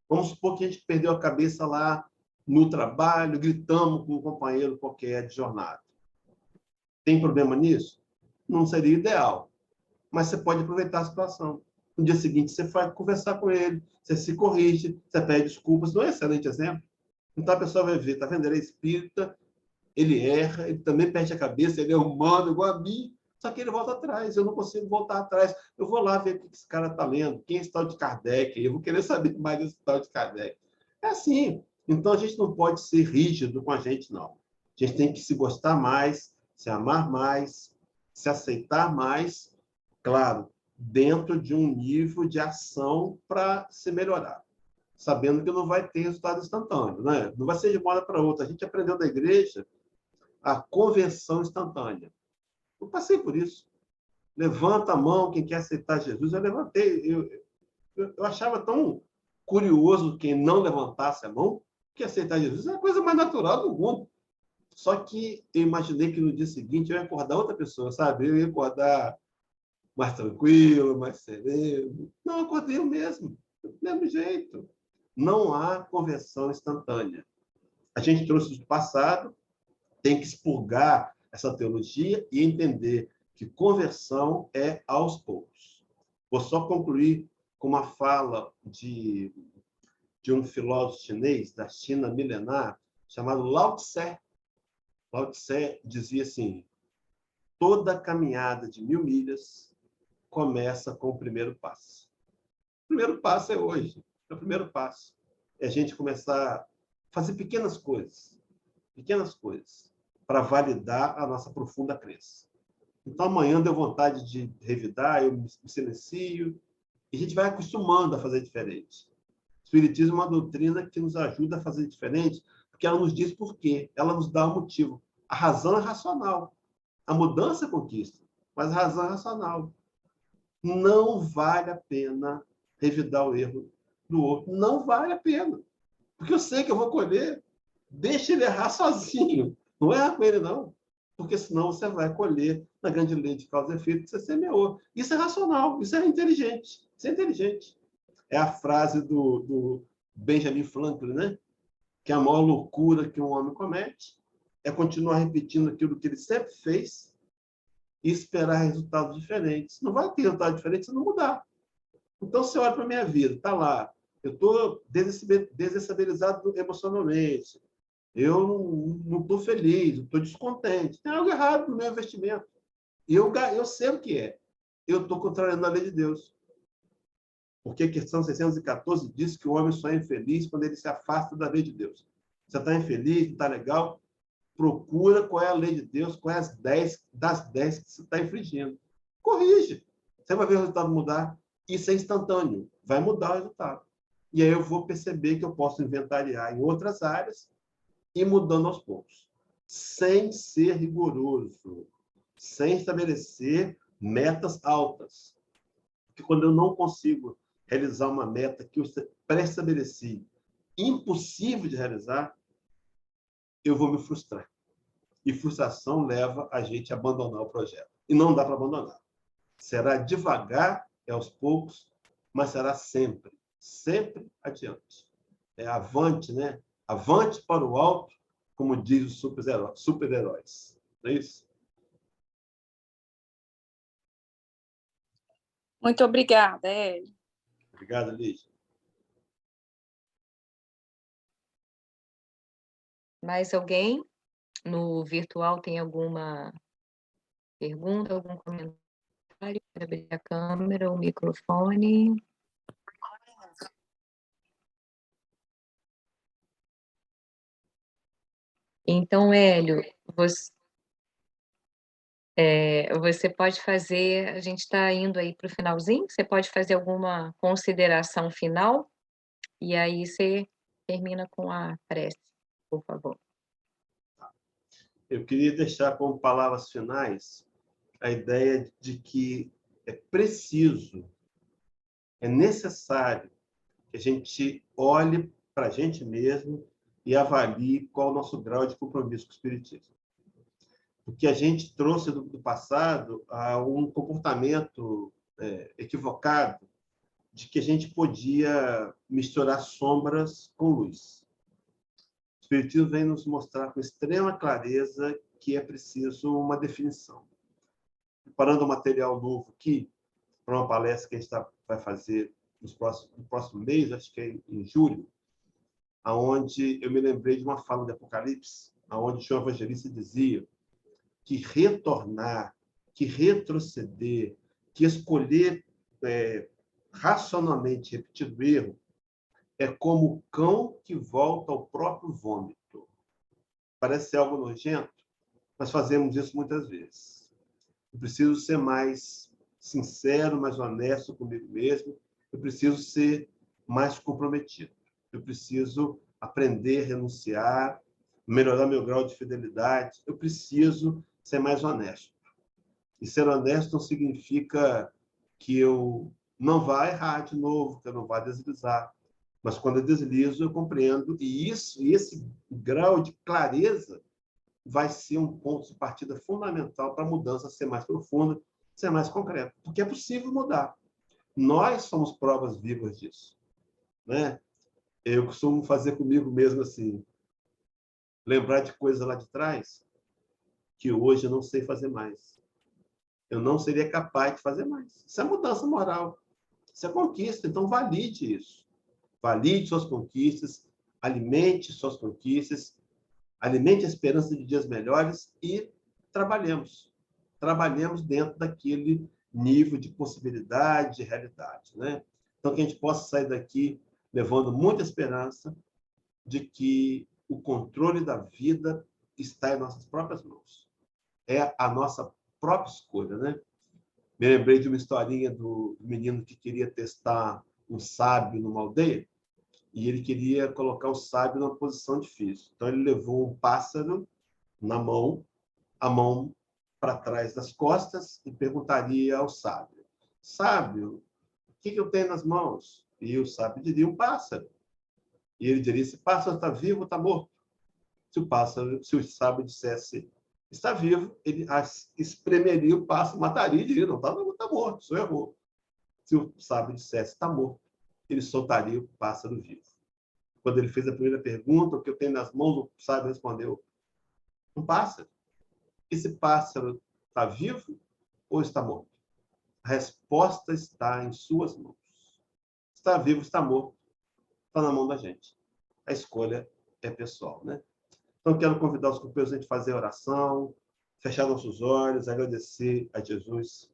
Vamos supor que a gente perdeu a cabeça lá no trabalho, gritamos com um companheiro qualquer de jornada. Tem problema nisso? Não seria ideal, mas você pode aproveitar a situação. No dia seguinte, você vai conversar com ele, você se corrige, você pede desculpas. Não é um excelente exemplo? Então, a pessoa vai ver, está vendo? Ele é espírita, ele erra, ele também perde a cabeça, ele é humano, igual a mim, só que ele volta atrás. Eu não consigo voltar atrás. Eu vou lá ver o que esse cara está lendo, quem é esse tal de Kardec, eu vou querer saber mais desse tal de Kardec. É assim. Então, a gente não pode ser rígido com a gente, não. A gente tem que se gostar mais, se amar mais, se aceitar mais, claro, dentro de um nível de ação para se melhorar, sabendo que não vai ter resultado instantâneo, né? Não vai ser de uma hora para outra. A gente aprendeu da igreja a conversão instantânea. Eu passei por isso. Levanta a mão quem quer aceitar Jesus. Eu levantei. Eu achava tão curioso quem não levantasse a mão, que aceitar Jesus é a coisa mais natural do mundo. Só que eu imaginei que no dia seguinte eu ia acordar outra pessoa, sabe? Eu ia acordar mais tranquilo, mais sereno. Não, acordei eu mesmo, do mesmo jeito. Não há conversão instantânea. A gente trouxe do passado, tem que expurgar essa teologia e entender que conversão é aos poucos. Vou só concluir com uma fala de um filósofo chinês da China milenar, chamado Lao Tse. Lao Tse dizia assim: toda caminhada de 1000 milhas começa com o primeiro passo. O primeiro passo é hoje. É o primeiro passo. É a gente começar a fazer pequenas coisas, para validar a nossa profunda crença. Então, amanhã deu vontade de revidar, eu me silencio, e a gente vai acostumando a fazer diferente. O Espiritismo é uma doutrina que nos ajuda a fazer diferente, porque ela nos diz por quê, ela nos dá um motivo. A razão é racional. A mudança conquista, mas a razão é racional. Não vale a pena revidar o erro do outro. Não vale a pena. Porque eu sei que eu vou colher. Deixa ele errar sozinho. Não erra com ele, não. Porque senão você vai colher na grande lei de causa e efeito que você semeou. Isso é racional, isso é inteligente. Isso é inteligente. É a frase do Benjamin Franklin, né? Que a maior loucura que um homem comete é continuar repetindo aquilo que ele sempre fez e esperar resultados diferentes. Não vai ter resultado diferente se não mudar. Então, você olha para a minha vida, está lá. Eu estou desestabilizado emocionalmente. Eu não estou feliz, estou descontente. Tem algo errado no meu investimento. E eu sei o que é. Eu estou contrariando a lei de Deus. Porque a questão 614 diz que o homem só é infeliz quando ele se afasta da lei de Deus. Você está infeliz, não está legal? Procura qual é a lei de Deus, quais das 10 que você está infringindo. Corrige. Você vai ver o resultado mudar. Isso é instantâneo. Vai mudar o resultado. E aí eu vou perceber que eu posso inventariar em outras áreas e mudando aos poucos. Sem ser rigoroso. Sem estabelecer metas altas. Porque quando eu não consigo realizar uma meta que eu pré-estabeleci, impossível de realizar, eu vou me frustrar. E frustração leva a gente a abandonar o projeto. E não dá para abandonar. Será devagar e aos poucos, mas será sempre, sempre adiante. É avante, né? Avante para o alto, como diz os super-heróis. Não é isso? Muito obrigada, Hélio. Obrigado, Lígia. Mais alguém no virtual tem alguma pergunta, algum comentário? Para abrir a câmera, o microfone. Então, Hélio, você pode fazer, a gente está indo aí para o finalzinho, você pode fazer alguma consideração final, e aí você termina com a prece, por favor. Eu queria deixar como palavras finais a ideia de que é preciso, é necessário que a gente olhe para a gente mesmo e avalie qual é o nosso grau de compromisso com o Espiritismo. Porque a gente trouxe do passado a um comportamento equivocado de que a gente podia misturar sombras com luz. O Espiritismo vem nos mostrar com extrema clareza que é preciso uma definição. Preparando um material novo aqui, para uma palestra que a gente vai fazer no próximo mês, acho que é em julho, aonde eu me lembrei de uma fala do Apocalipse, aonde o João Evangelista dizia que retornar, que retroceder, que escolher racionalmente repetir o erro, é como o cão que volta ao próprio vômito. Parece ser algo nojento, mas fazemos isso muitas vezes. Eu preciso ser mais sincero, mais honesto comigo mesmo. Eu preciso ser mais comprometido. Eu preciso aprender a renunciar, melhorar meu grau de fidelidade, eu preciso ser mais honesto. E ser honesto não significa que eu não vá errar de novo, que eu não vá deslizar. Mas quando eu deslizo, eu compreendo. E esse grau de clareza vai ser um ponto de partida fundamental para a mudança ser mais profunda, ser mais concreta. Porque é possível mudar. Nós somos provas vivas disso, né? Eu costumo fazer comigo mesmo assim, lembrar de coisas lá de trás que hoje eu não sei fazer mais. Eu não seria capaz de fazer mais. Isso é mudança moral. Isso é conquista. Então, valide isso. Valide suas conquistas, alimente suas conquistas, alimente a esperança de dias melhores e trabalhemos. Trabalhemos dentro daquele nível de possibilidade, de realidade, né? Então, que a gente possa sair daqui levando muita esperança de que o controle da vida está em nossas próprias mãos. É a nossa própria escolha, né? Me lembrei de uma historinha do menino que queria testar um sábio numa aldeia e ele queria colocar o sábio numa posição difícil. Então, ele levou um pássaro na mão, a mão para trás das costas e perguntaria ao sábio: sábio, o que eu tenho nas mãos? E o sábio diria: um pássaro. E ele diria: esse pássaro está vivo ou está morto? Se o sábio dissesse está vivo, ele espremeria o pássaro, mataria e diria: não, está morto, só errou. Se o sábio dissesse está morto, ele soltaria o pássaro vivo. Quando ele fez a primeira pergunta, o que eu tenho nas mãos, o sábio respondeu: um pássaro. Esse pássaro está vivo ou está morto? A resposta está em suas mãos. Está vivo, está morto, está na mão da gente. A escolha é pessoal, né? Então, quero convidar os companheiros a gente fazer a oração, fechar nossos olhos, agradecer a Jesus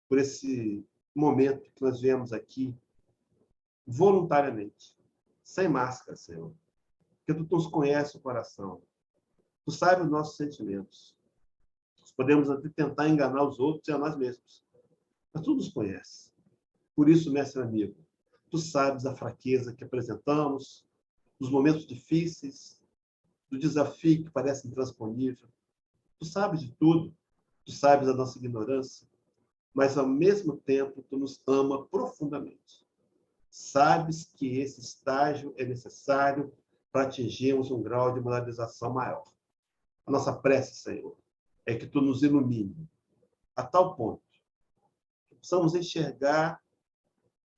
por esse momento que nós viemos aqui voluntariamente, sem máscara, Senhor. Porque Tu nos conhece o coração. Tu sabes os nossos sentimentos. Nós podemos até tentar enganar os outros e a nós mesmos. Mas Tu nos conhece. Por isso, mestre amigo, Tu sabes a fraqueza que apresentamos, os momentos difíceis, do desafio que parece intransponível. Tu sabes de tudo, tu sabes a nossa ignorância, mas ao mesmo tempo tu nos ama profundamente. Sabes que esse estágio é necessário para atingirmos um grau de moralização maior. A nossa prece, Senhor, é que tu nos ilumine a tal ponto que possamos enxergar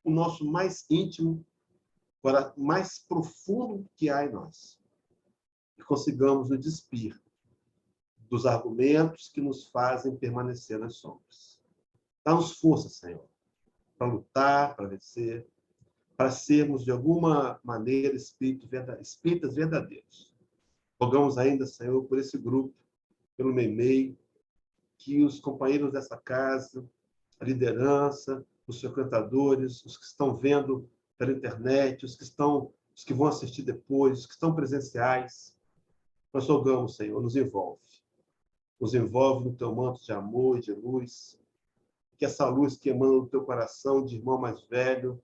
o nosso mais íntimo, mais profundo que há em nós, e consigamos nos despir dos argumentos que nos fazem permanecer nas sombras. Dá-nos força, Senhor, para lutar, para vencer, para sermos, de alguma maneira, espíritas verdadeiros. Rogamos ainda, Senhor, por esse grupo, pelo Meimei, que os companheiros dessa casa, a liderança, os frequentadores, os que estão vendo pela internet, os que vão assistir depois, os que estão presenciais, nós rogamos, Senhor, nos envolve no teu manto de amor e de luz, que essa luz que emana do teu coração de irmão mais velho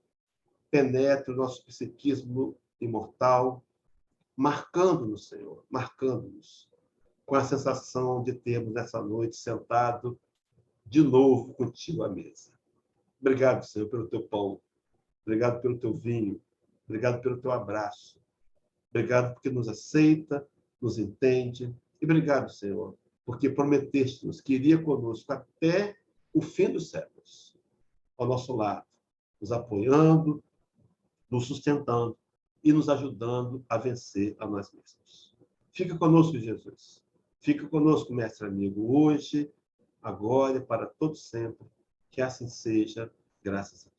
penetre o nosso psiquismo imortal, marcando-nos, Senhor, marcando-nos com a sensação de termos nessa noite sentado de novo contigo à mesa. Obrigado, Senhor, pelo teu pão, obrigado pelo teu vinho, obrigado pelo teu abraço, obrigado porque nos aceita, nos entende, e obrigado, Senhor, porque prometeste-nos que iria conosco até o fim dos séculos, ao nosso lado, nos apoiando, nos sustentando e nos ajudando a vencer a nós mesmos. Fica conosco, Jesus. Fica conosco, mestre amigo, hoje, agora e para todo sempre. Que assim seja, graças a Deus.